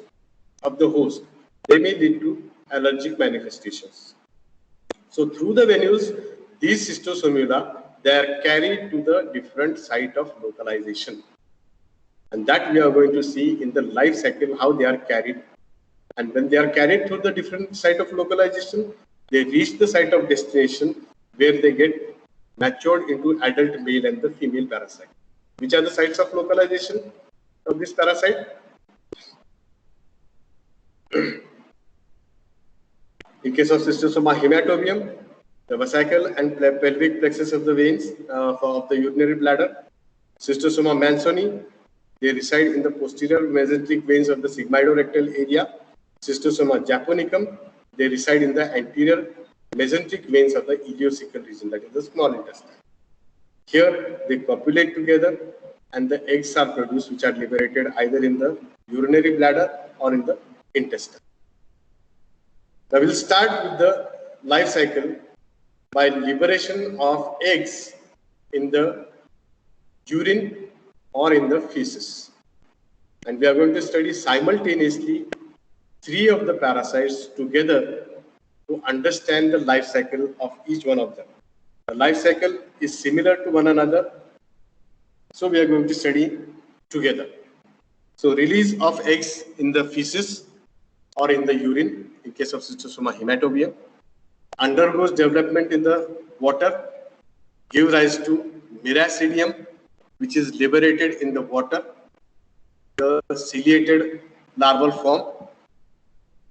of the host, they may lead to allergic manifestations. So through the venules, these cystosomula, they are carried to the different site of localization. And that we are going to see in the life cycle how they are carried. And when they are carried through the different site of localization, they reach the site of destination where they get matured into adult male and the female parasite. Which are the sites of localization of this parasite? In case of Cystosoma hematobium, the vesicle and pelvic plexus of the veins of the urinary bladder. Cystosoma mansoni, they reside in the posterior mesenteric veins of the sigmoidorectal area. Cystosoma japonicum, they reside in the anterior mesenteric veins of the ileocecal region, that is the small intestine. Here they copulate together and the eggs are produced, which are liberated either in the urinary bladder or in the intestine. Now we'll start with the life cycle by liberation of eggs in the urine or in the feces. And we are going to study simultaneously 3 of the parasites together to understand the life cycle of each one of them. The life cycle is similar to one another, so we are going to study together. So release of eggs in the feces or in the urine in case of Cystosoma hematobium, undergoes development in the water, give rise to miracidium, which is liberated in the water, the ciliated larval form,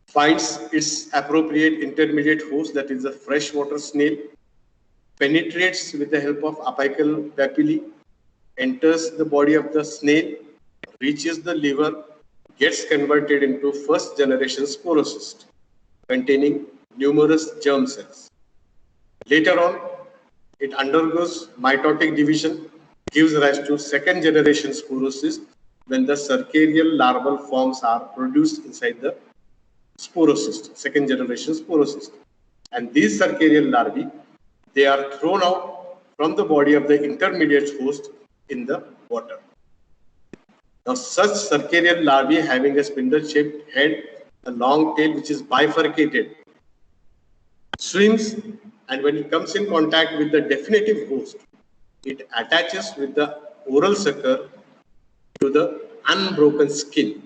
finds its appropriate intermediate host, that is a freshwater snail, penetrates with the help of apical papillae, enters the body of the snail, reaches the liver, gets converted into first generation sporocyst containing numerous germ cells. Later on, it undergoes mitotic division, gives rise to second generation sporocyst when the cercarial larval forms are produced inside the sporocyst, second generation sporocyst. And these cercarial larvae, they are thrown out from the body of the intermediate host in the water. Now, such cercarial larvae having a spindle-shaped head, a long tail which is bifurcated, swims, and when it comes in contact with the definitive host, it attaches with the oral sucker to the unbroken skin,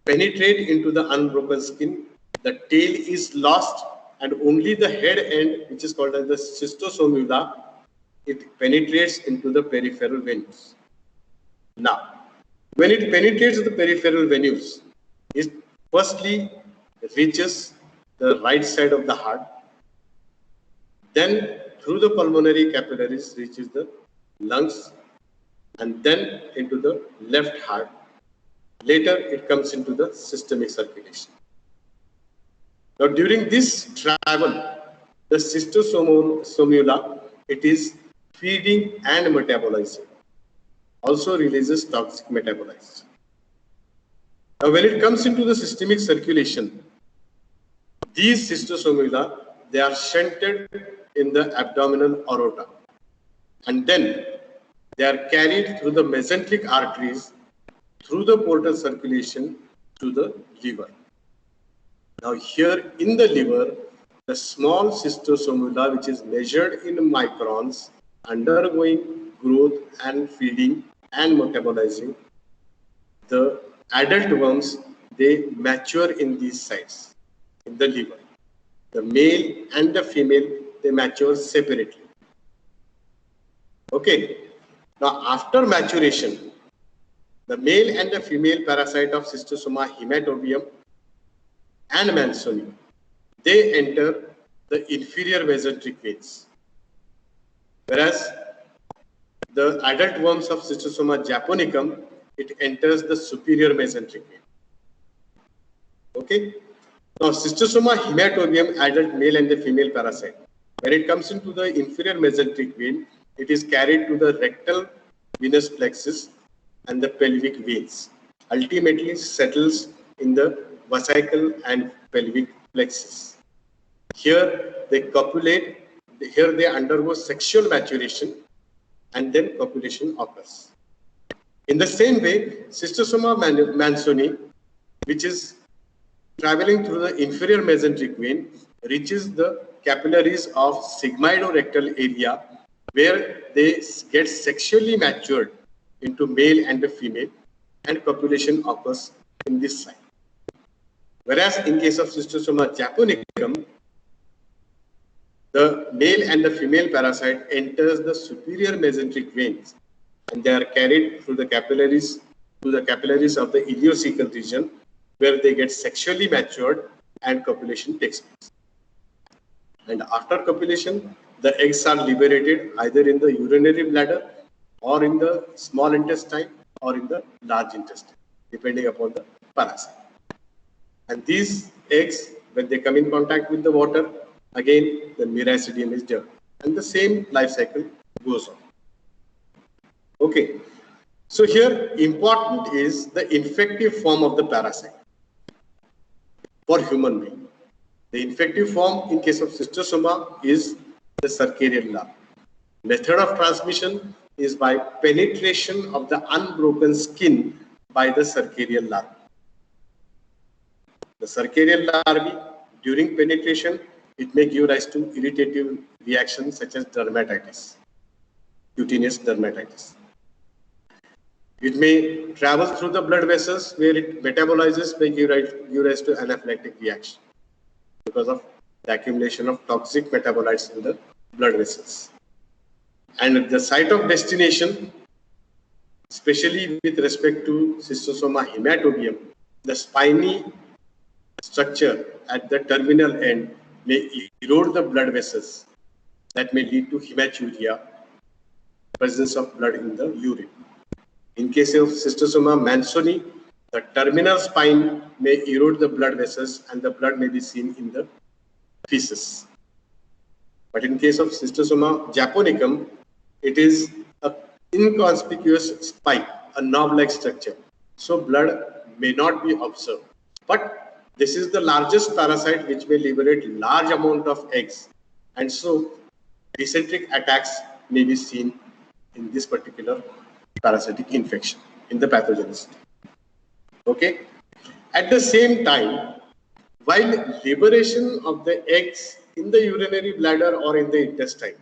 penetrate into the unbroken skin, the tail is lost, and only the head end, which is called as the cystosomula, it penetrates into the peripheral venues. Now, when it penetrates the peripheral venues, it firstly reaches the right side of the heart, then through the pulmonary capillaries reaches the lungs, and then into the left heart. Later, it comes into the systemic circulation. Now, during this travel, the cystosomula, it is feeding and metabolizing, also releases toxic metabolites. Now, when it comes into the systemic circulation, these cystosomula, they are shunted in the abdominal aorta, and then they are carried through the mesenteric arteries, through the portal circulation, to the liver. Now here in the liver, the small cystosomula, which is measured in microns, undergoing growth and feeding and metabolizing. The adult worms, they mature in these sites, in the liver. The male and the female, they mature separately. Okay. Now after maturation, the male and the female parasite of Schistosoma hematobium and Mansoni, they enter the inferior mesenteric veins, whereas the adult worms of Schistosoma japonicum, it enters the superior mesenteric vein. Okay. Now Schistosoma hematobium, adult male and the female parasite, when it comes into the inferior mesenteric vein, it is carried to the rectal venous plexus and the pelvic veins. Ultimately settles in the vesical and pelvic plexus. Here they copulate, here they undergo sexual maturation, and then copulation occurs. In the same way, Schistosoma mansoni, which is traveling through the inferior mesenteric vein, reaches the capillaries of sigmoidorectal area, where they get sexually matured into male and a female, and copulation occurs in this site. Whereas in case of Schistosoma japonicum, the male and the female parasite enters the superior mesenteric veins, and they are carried through the capillaries of the ileocecal region, where they get sexually matured and copulation takes place. And after copulation, the eggs are liberated either in the urinary bladder or in the small intestine or in the large intestine, depending upon the parasite. And these eggs, when they come in contact with the water, again the miracidium is developed, and the same life cycle goes on. Okay, so here important is the infective form of the parasite for human being. The infective form in case of Schistosoma is the Cercarian larva. Method of transmission is by penetration of the unbroken skin by the Cercarian larva. The Cercarian larvae, during penetration, it may give rise to irritative reactions such as dermatitis, cutaneous dermatitis. It may travel through the blood vessels where it metabolizes, may give rise to anaphylactic reaction because of the accumulation of toxic metabolites in the blood vessels. And at the site of destination, especially with respect to Schistosoma hematobium, the spiny structure at the terminal end may erode the blood vessels. That may lead to hematuria, presence of blood in the urine. In case of Schistosoma mansoni, the terminal spine may erode the blood vessels and the blood may be seen in the feces. But in case of Schistosoma japonicum, it is an inconspicuous spike, a knob-like structure. So blood may not be observed. But this is the largest parasite which may liberate large amount of eggs. And so dysenteric attacks may be seen in this particular parasitic infection in the pathogenicity. Okay. At the same time, while liberation of the eggs in the urinary bladder or in the intestine,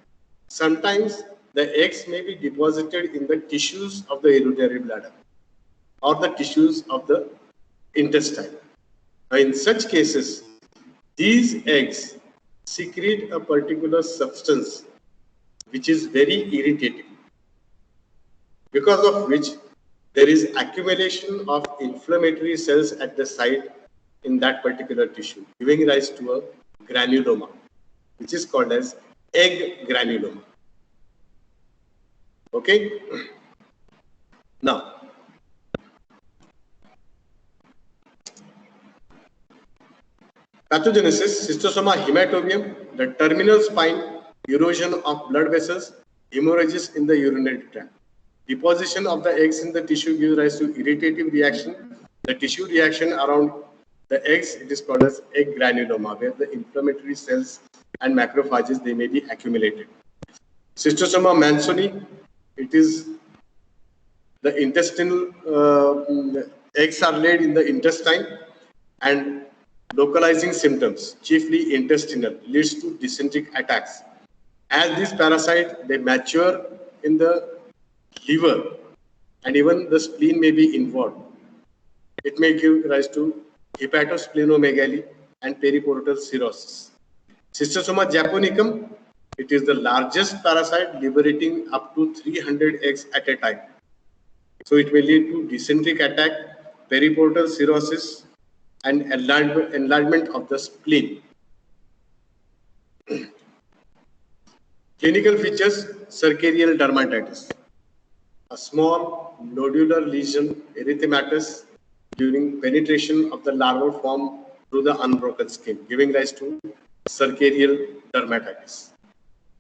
sometimes the eggs may be deposited in the tissues of the urinary bladder or the tissues of the intestine. Now, in such cases, these eggs secrete a particular substance which is very irritating, because of which there is accumulation of inflammatory cells at the site in that particular tissue, giving rise to a granuloma, which is called as egg granuloma. Okay. Now, pathogenesis: Schistosoma hematobium, the terminal spine, erosion of blood vessels, hemorrhages in the urinary tract. Deposition of the eggs in the tissue gives rise to irritative reaction. The tissue reaction around the eggs, it is called as egg granuloma, where the inflammatory cells and macrophages, they may be accumulated. Schistosoma mansoni, it is the intestinal Eggs are laid in the intestine and localizing symptoms, chiefly intestinal, leads to dysenteric attacks. As these parasites, they mature in the liver and even the spleen may be involved. It may give rise to hepatosplenomegaly and periportal cirrhosis. Schistosoma japonicum, it is the largest parasite liberating up to 300 eggs at a time. So it may lead to dysenteric attack, periportal cirrhosis, and enlargement of the spleen. Clinical features: cercarial dermatitis, a small nodular lesion, erythematous, during penetration of the larval form through the unbroken skin, giving rise to cercarial dermatitis.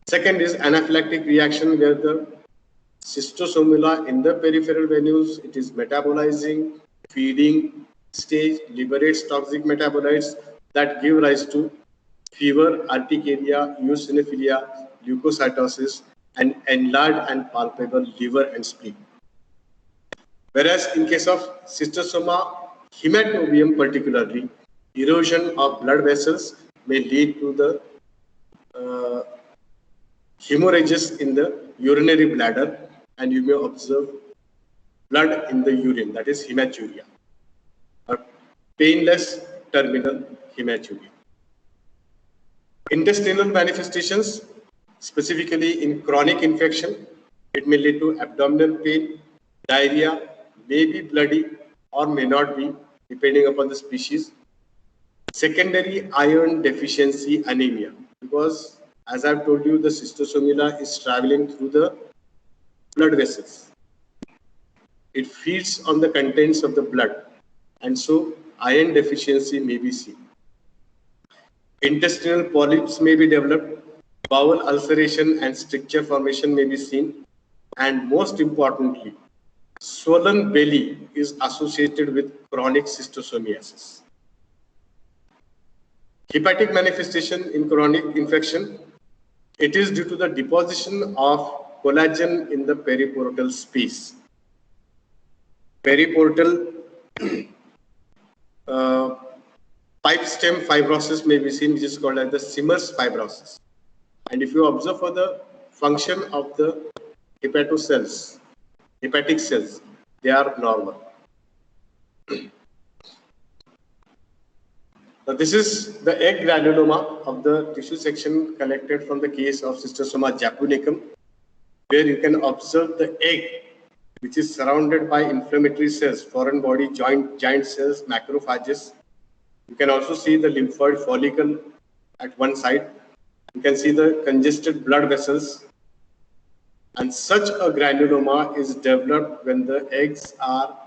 Second is anaphylactic reaction, where the schistosomia in the peripheral venues, it is metabolizing, feeding stage, liberates toxic metabolites that give rise to fever, urticaria, eosinophilia, leukocytosis, and enlarged and palpable liver and spleen. Whereas in case of schistosoma hematobium particularly, erosion of blood vessels may lead to the hemorrhages in the urinary bladder, and you may observe blood in the urine, that is hematuria, or painless terminal hematuria. Intestinal manifestations, specifically in chronic infection, it may lead to abdominal pain, diarrhea, may be bloody or may not be, depending upon the species. Secondary iron deficiency anemia, because as I've told you, the schistosomia is traveling through the blood vessels. It feeds on the contents of the blood, and so iron deficiency may be seen. Intestinal polyps may be developed, bowel ulceration and stricture formation may be seen, and most importantly, swollen belly is associated with chronic schistosomiasis. Hepatic manifestation in chronic infection, it is due to the deposition of collagen in the periportal space. Periportal pipe stem fibrosis may be seen, which is called as the Simmers fibrosis. And if you observe for the function of the hepatic cells, they are normal. Now this is the egg granuloma of the tissue section collected from the case of Schistosoma japonicum, where you can observe the egg, which is surrounded by inflammatory cells, foreign body, giant cells, macrophages. You can also see the lymphoid follicle at one side. You can see the congested blood vessels. And such a granuloma is developed when the eggs are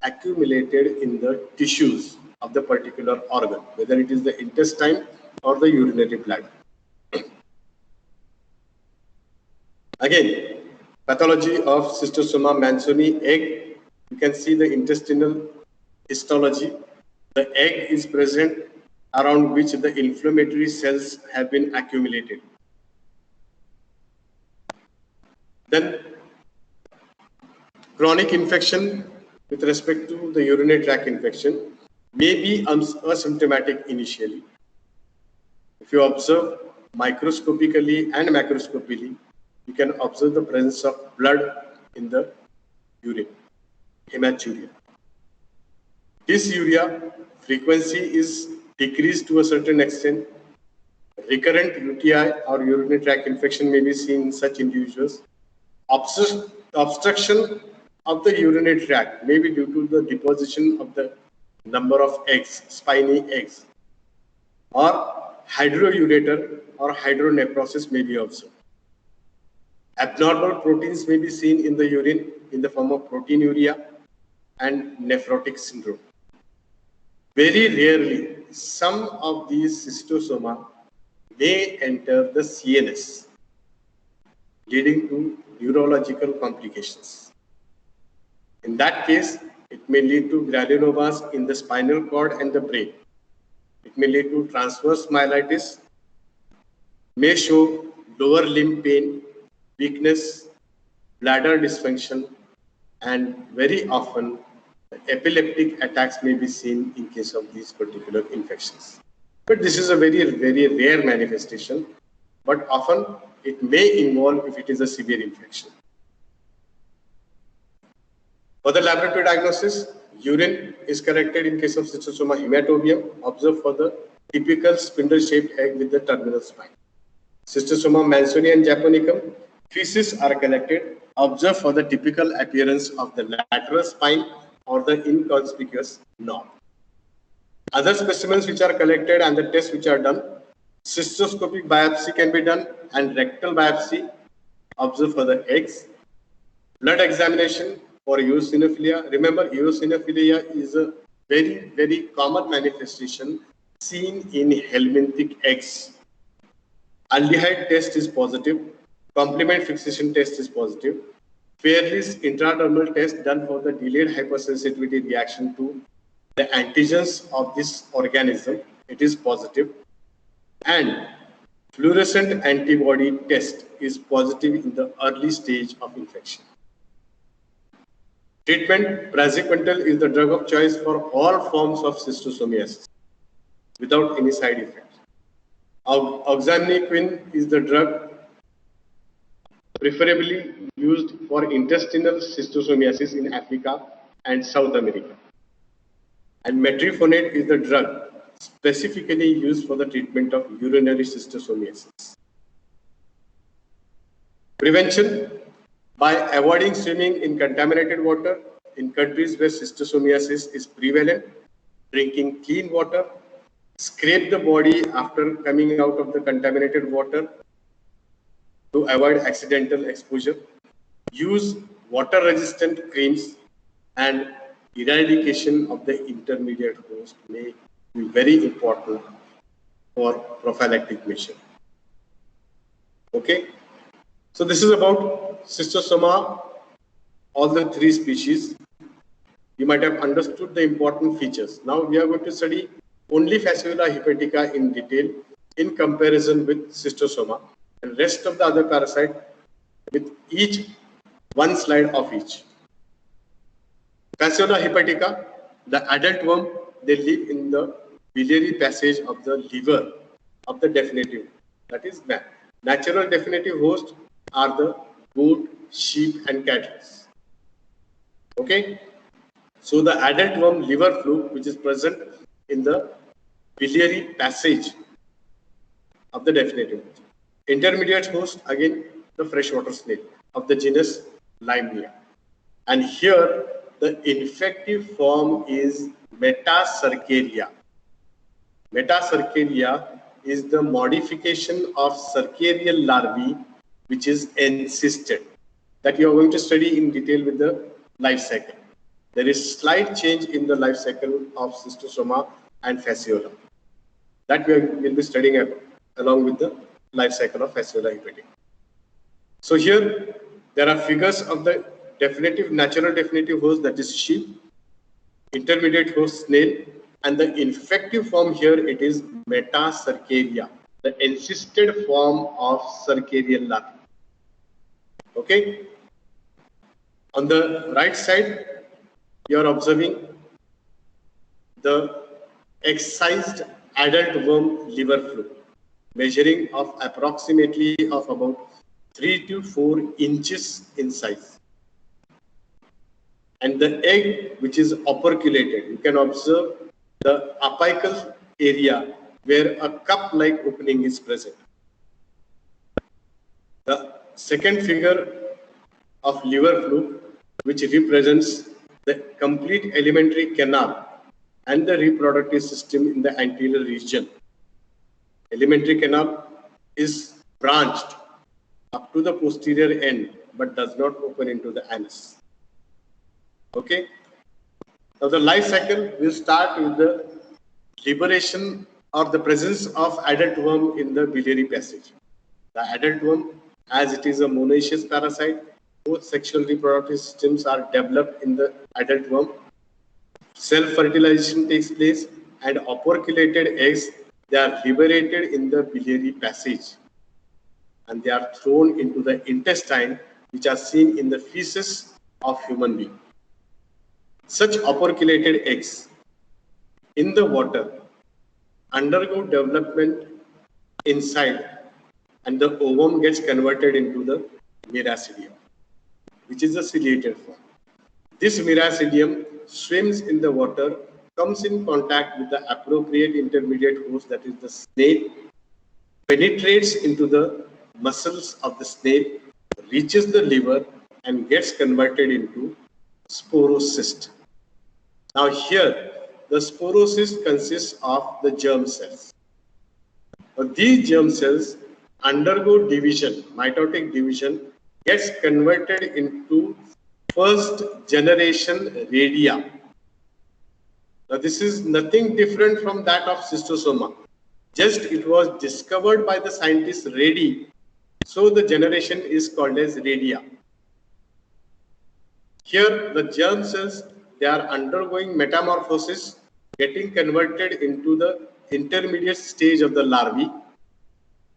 accumulated in the tissues of the particular organ, whether it is the intestine or the urinary bladder. Again, pathology of Schistosoma mansoni egg. You can see the intestinal histology. The egg is present around which the inflammatory cells have been accumulated. Then chronic infection with respect to the urinary tract infection may be asymptomatic initially. If you observe microscopically and macroscopically, you can observe the presence of blood in the urine, hematuria. Dysuria frequency is decreased to a certain extent. Recurrent UTI or urinary tract infection may be seen in such individuals. Obstruction of the urinary tract may be due to the deposition of the number of eggs, spiny eggs, or hydroureter or hydronephrosis may be observed. Abnormal proteins may be seen in the urine in the form of proteinuria and nephrotic syndrome. Very rarely, some of these schistosoma may enter the CNS, leading to neurological complications. In that case, it may lead to granulomas in the spinal cord and the brain. It may lead to transverse myelitis, may show lower limb pain, weakness, bladder dysfunction, and very often epileptic attacks may be seen in case of these particular infections. But this is a very, very rare manifestation, but often it may involve if it is a severe infection. For the laboratory diagnosis, urine is collected in case of Schistosoma hematobium, observed for the typical spindle-shaped egg with the terminal spine. Schistosoma mansoni and japonicum, feces are collected, observed for the typical appearance of the lateral spine or the inconspicuous knob. Other specimens which are collected and the tests which are done, cystoscopic biopsy can be done and rectal biopsy observed for the eggs. Blood examination for eosinophilia. Remember, eosinophilia is a very, very common manifestation seen in helminthic eggs. Aldehyde test is positive. Complement fixation test is positive. Fairless intradermal test done for the delayed hypersensitivity reaction to the antigens of this organism, it is positive. And fluorescent antibody test is positive in the early stage of infection. Treatment, praziquantel is the drug of choice for all forms of schistosomiasis without any side effects. Oxalinequin is the drug preferably used for intestinal schistosomiasis in Africa and South America. And metryphonet is the drug specifically used for the treatment of urinary schistosomiasis. Prevention, by avoiding swimming in contaminated water in countries where schistosomiasis is prevalent, drinking clean water, scrape the body after coming out of the contaminated water to avoid accidental exposure, use water-resistant creams, and eradication of the intermediate host may be very important for prophylactic measure. Okay, so this is about Schistosoma, all the three species. You might have understood the important features. Now we are going to study only Phaseola hepatica in detail in comparison with Schistosoma, and rest of the other parasite with each one slide of each. Phaseola hepatica, the adult worm, they live in the biliary passage of the liver of the definitive, that is man. Natural definitive hosts are the goat, sheep, and cattle. Okay, so the adult worm liver fluke, which is present in the biliary passage of the definitive. Intermediate host, again, the freshwater snail of the genus Limnaea. And here, the infective form is Metacercaria. Metacercaria is the modification of cercarial larvae which is encysted, that you are going to study in detail with the life cycle. There is slight change in the life cycle of Schistosoma and Phaseola. That we will be studying along with the life cycle of Phaseola hepatica. So here there are figures of the definitive, natural definitive host, that is sheep, intermediate host snail, and the infective form here, it is Metacercaria, the encysted form of cercarial larvae. Okay. On the right side, you are observing the excised adult worm liver fluke, measuring of approximately of about 3 to 4 inches in size. And the egg, which is operculated, you can observe the apical area where a cup-like opening is present. The second figure of liver fluke, which represents the complete alimentary canal and the reproductive system in the anterior region. Alimentary canal is branched up to the posterior end but does not open into the anus. Okay. Now the life cycle will start with the liberation or the presence of adult worm in the biliary passage. The adult worm, as it is a monoecious parasite, both sexual reproductive systems are developed in the adult worm. Self-fertilization takes place and operculated eggs, they are liberated in the biliary passage and they are thrown into the intestine, which are seen in the feces of human being. Such operculated eggs in the water undergo development inside, and the ovum gets converted into the miracidium, which is a ciliated form. This miracidium swims in the water, comes in contact with the appropriate intermediate host, that is the snail, penetrates into the muscles of the snail, reaches the liver, and gets converted into sporocyst. Now here, the sporocyst consists of the germ cells. These germ cells undergo division, mitotic division, gets converted into first generation radia. Now this is nothing different from that of Schistosoma. Just it was discovered by the scientist Redi, so the generation is called as radia. Here the germ cells, they are undergoing metamorphosis, getting converted into the intermediate stage of the larvae,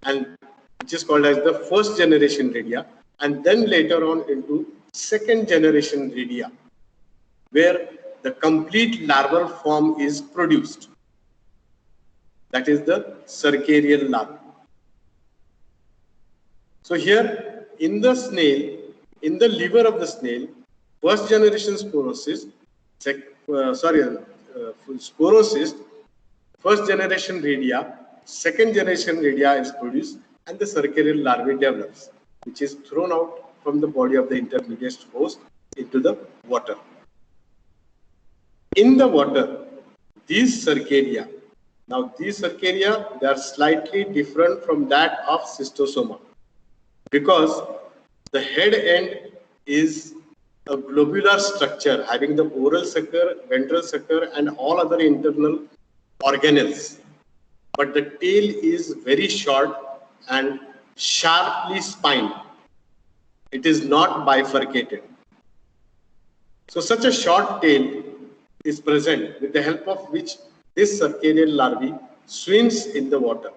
and which is called as the first generation radia, and then later on into second generation radia, where the complete larval form is produced. That is the cercarial larva. So here in the snail, in the liver of the snail, first generation sporocyst, sporocyst, first generation radia, second generation radia is produced, and the cercarial larvae develops, which is thrown out from the body of the intermediate host into the water. In the water, these cercaria, now these cercaria, they are slightly different from that of Schistosoma, because the head end is a globular structure having the oral sucker, ventral sucker, and all other internal organelles. But the tail is very short and sharply spined. It is not bifurcated. So such a short tail is present, with the help of which this cercarial larvae swims in the water.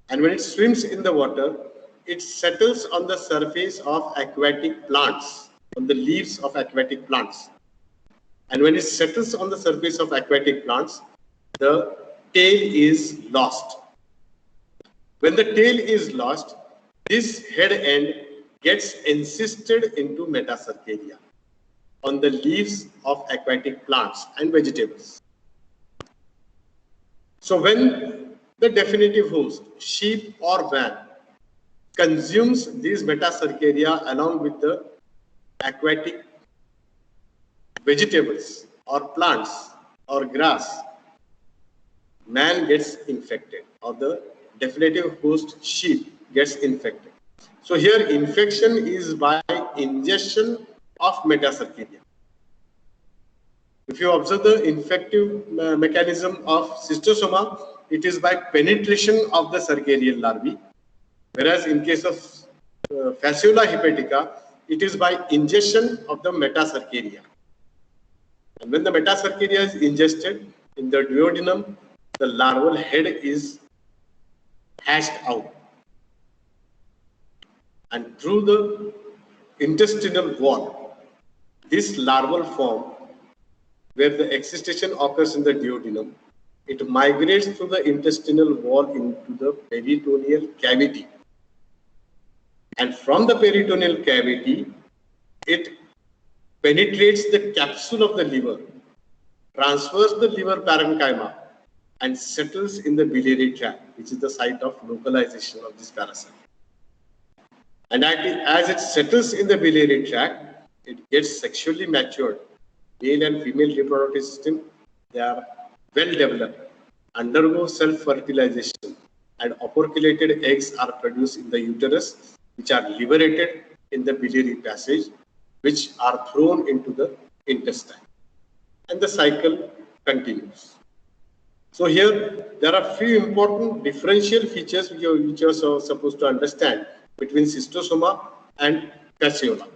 And when it swims in the water, it settles on the surface of aquatic plants, on the leaves of aquatic plants. And when it settles on the surface of aquatic plants, the tail is lost. When the tail is lost, this head end gets encysted into metacercaria on the leaves of aquatic plants and vegetables. So when the definitive host, sheep or man, consumes these metacercaria along with the aquatic vegetables or plants or grass, man gets infected, or the definitive host, sheep, gets infected. So here infection is by ingestion of metacercaria. If you observe the infective mechanism of Schistosoma, it is by penetration of the cercarial larvae, whereas in case of Fasciola hepatica, it is by ingestion of the metacercaria. And when the metacercaria is ingested in the duodenum, the larval head is hatched out. And through the intestinal wall, this larval form, where the excitation occurs in the duodenum, it migrates through the intestinal wall into the peritoneal cavity. And from the peritoneal cavity, it penetrates the capsule of the liver, transfers the liver parenchyma, and settles in the biliary tract, which is the site of localization of this parasite. And as it settles in the biliary tract, it gets sexually matured. Male and female reproductive system, they are well developed, undergo self-fertilization, and operculated eggs are produced in the uterus, which are liberated in the biliary passage, which are thrown into the intestine. And the cycle continues. So here, there are few important differential features which you are supposed to understand between Schistosoma and Fasciola,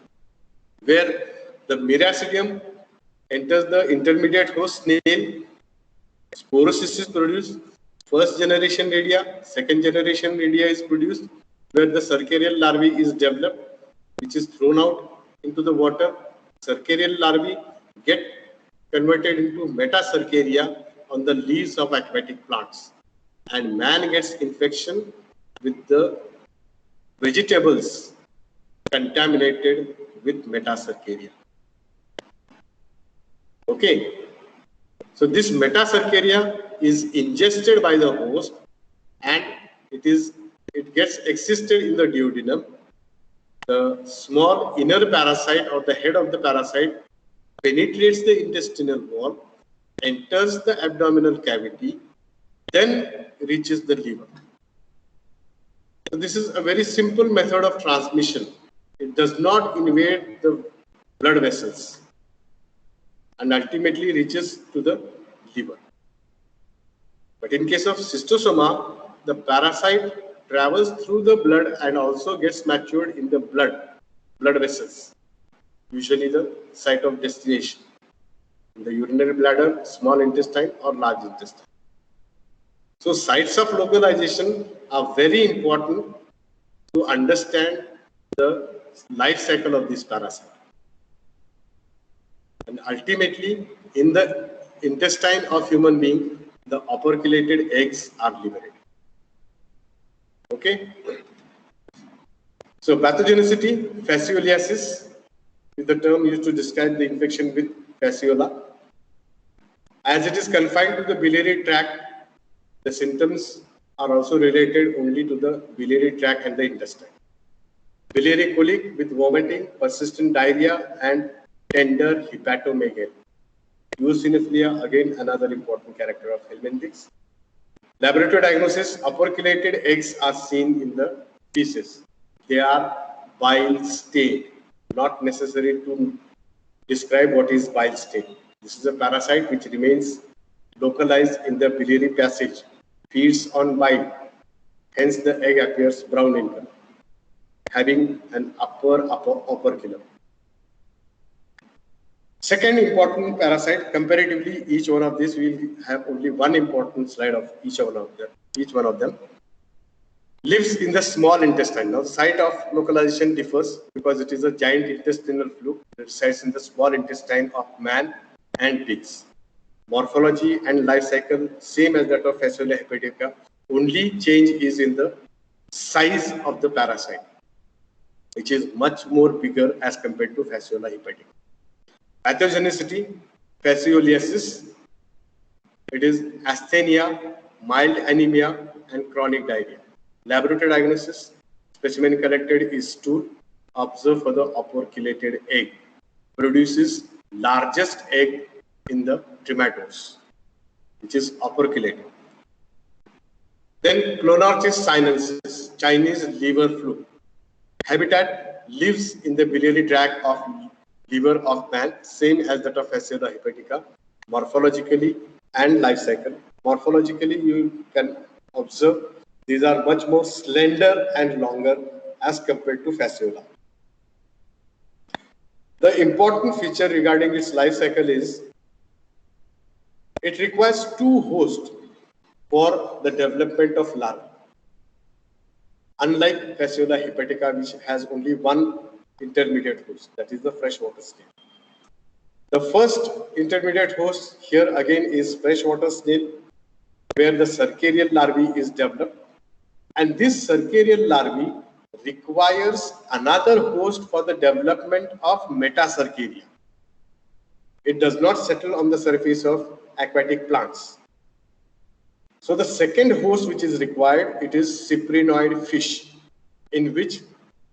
where the miracidium enters the intermediate host snail, sporocyst is produced, first generation radia, second generation radia is produced, where the cercarial larvae is developed, which is thrown out into the water, Cercarial larvae get converted into metacercaria on the leaves of aquatic plants, and man gets infection with the vegetables contaminated with metacercaria. Okay, so this metacercaria is ingested by the host, and it gets existed in the duodenum. The small inner parasite or the head of the parasite penetrates the intestinal wall, enters the abdominal cavity, then reaches the liver. So this is a very simple method of transmission. It does not invade the blood vessels and ultimately reaches to the liver. But in case of Schistosoma, the parasite travels through the blood and also gets matured in the blood vessels, usually the site of destination, in the urinary bladder, small intestine or large intestine. So sites of localization are very important to understand the life cycle of this parasite. And ultimately, in the intestine of human being, the operculated eggs are liberated. Okay. So pathogenicity, fascioliasis is the term used to describe the infection with fasciola. As it is confined to the biliary tract, the symptoms are also related only to the biliary tract and the intestine. Biliary colic with vomiting, persistent diarrhea, and tender hepatomegaly. Eosinophilia, again another important character of helminthics. Laboratory diagnosis, operculated eggs are seen in the feces. They are bile stained, not necessary to describe what is bile stain. This is a parasite which remains localized in the biliary passage, feeds on bile, hence the egg appears brown in color, having an upper operculum. Second important parasite, comparatively each one of these will have only one important slide of each one of them, lives in the small intestine. Now the site of localization differs because it is a giant intestinal fluke that resides in the small intestine of man and pigs. Morphology and life cycle same as that of Fasciola hepatica, only change is in the size of the parasite, which is much more bigger as compared to Fasciola hepatica. Pathogenicity, fascioliasis, it is asthenia, mild anemia, and chronic diarrhea. Laboratory diagnosis, specimen collected is stool, observed for the operculated egg, produces largest egg in the trematose, which is operculated. Then Clonorchis sinensis, Chinese liver fluke. Habitat lives in the biliary tract of liver of man, same as that of Fasciola hepatica, morphologically and life cycle. Morphologically, you can observe these are much more slender and longer as compared to Fasciola. The important feature regarding its life cycle is it requires two hosts for the development of larvae. Unlike Fasciola hepatica, which has only one intermediate host, that is the freshwater snail. The first intermediate host here again is freshwater snail, where the cercarial larvae is developed, and this cercarial larvae requires another host for the development of metacercaria. It does not settle on the surface of aquatic plants. So the second host which is required, it is cyprinoid fish, in which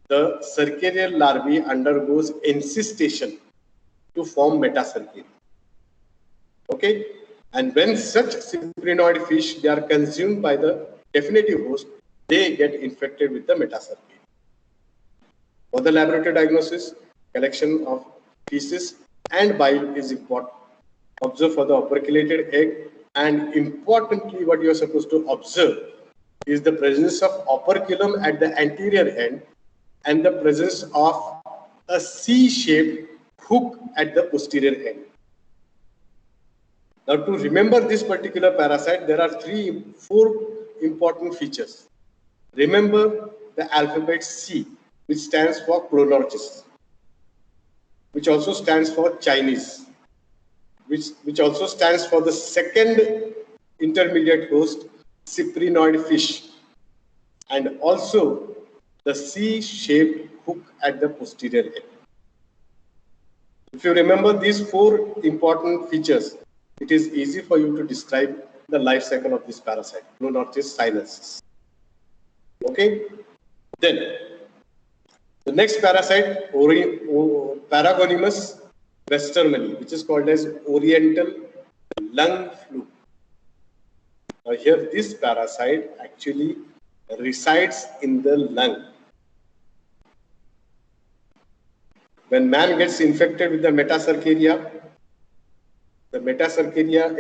the cercarial larvae undergoes encystation to form metacercaria. Okay, and when such cyprinoid fish they are consumed by the definitive host, they get infected with the metacercaria. For the laboratory diagnosis, collection of feces and bile is important. Observe for the operculated egg, and importantly, what you are supposed to observe is the presence of operculum at the anterior end and the presence of a C-shaped hook at the posterior end. Now, to remember this particular parasite, there are four important features. Remember the alphabet C, which stands for Clonorchis. which also stands for Chinese, which also stands for the second intermediate host, cyprinoid fish, and also the C-shaped hook at the posterior end. If you remember these four important features, it is easy for you to describe the life cycle of this parasite, no, not just sinuses. Okay, then the next parasite, Paragonimus westermani, which is called as Oriental lung fluke. Now here, this parasite actually resides in the lung. When man gets infected with the metacercaria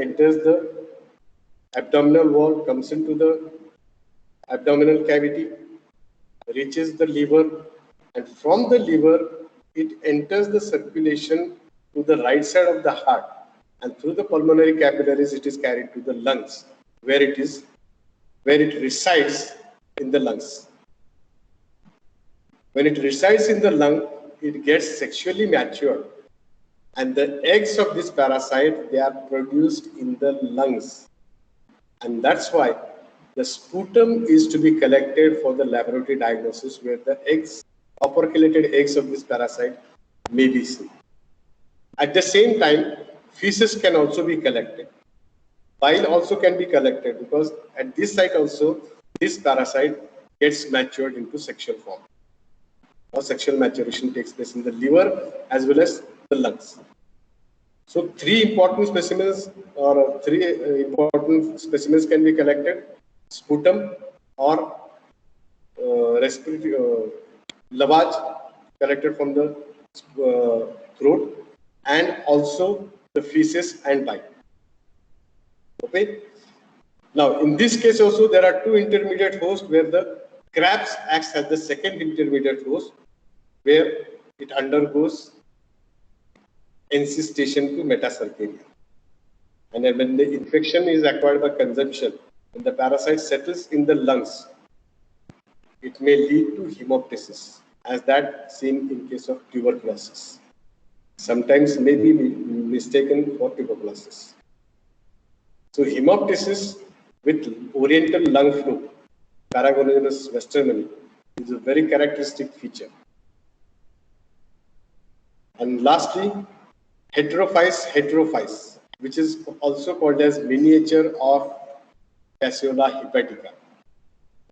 enters the abdominal wall, comes into the abdominal cavity, reaches the liver, and from the liver, it enters the circulation to the right side of the heart, and through the pulmonary capillaries, it is carried to the lungs, where it resides in the lungs. When it resides in the lung, it gets sexually matured, and the eggs of this parasite, they are produced in the lungs, and that's why the sputum is to be collected for the laboratory diagnosis, where the eggs, operculated eggs of this parasite, may be seen. At the same time, feces can also be collected. Bile also can be collected, because at this site also, this parasite gets matured into sexual form, or sexual maturation takes place in the liver as well as the lungs. So three important specimens can be collected: sputum or respiratory lavage collected from the throat, and also the feces and bile. Okay. Now, in this case also, there are two intermediate hosts, where the crabs acts as the second intermediate host, where it undergoes encystation to metacercaria. And then when the infection is acquired by consumption, when the parasite settles in the lungs, it may lead to hemoptysis, as that seen in case of tuberculosis. Sometimes may be mistaken for tuberculosis. So hemoptysis with oriental lung fluke, Paragonimus westermani, is a very characteristic feature. And lastly, Heterophyes, which is also called as miniature of Fasciola hepatica.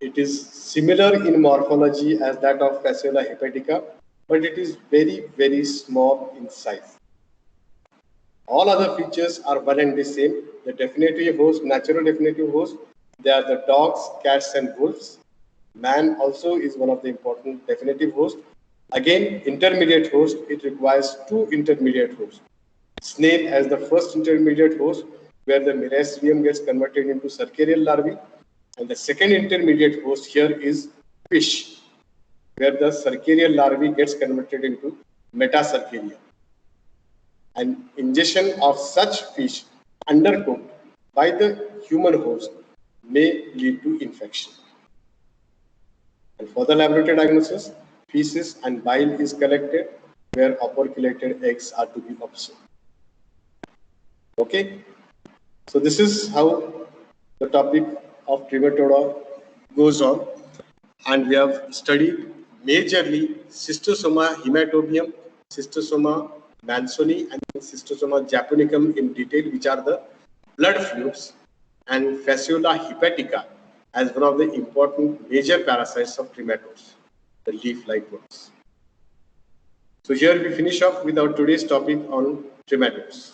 It is similar in morphology as that of Fasciola hepatica, but it is very, very small in size. All other features are one and the same. The definitive host, natural definitive host, they are the dogs, cats, and wolves. Man also is one of the important definitive hosts. Again, intermediate host, it requires two intermediate hosts. Snail as the first intermediate host, where the meristerium gets converted into cercarial larvae, and the second intermediate host here is fish, where the cercarial larvae gets converted into metacercaria. And ingestion of such fish undercooked by the human host may lead to infection. And for the laboratory diagnosis, feces and bile is collected, where operculated eggs are to be observed. Okay, so this is how the topic of Trematoda goes on, and we have studied majorly Schistosoma hematobium, Schistosoma mansoni, and Schistosoma japonicum in detail, which are the blood flukes, and Fasciola hepatica as one of the important major parasites of trematodes, the leaf-like worms. So here we finish off with our today's topic on trematodes.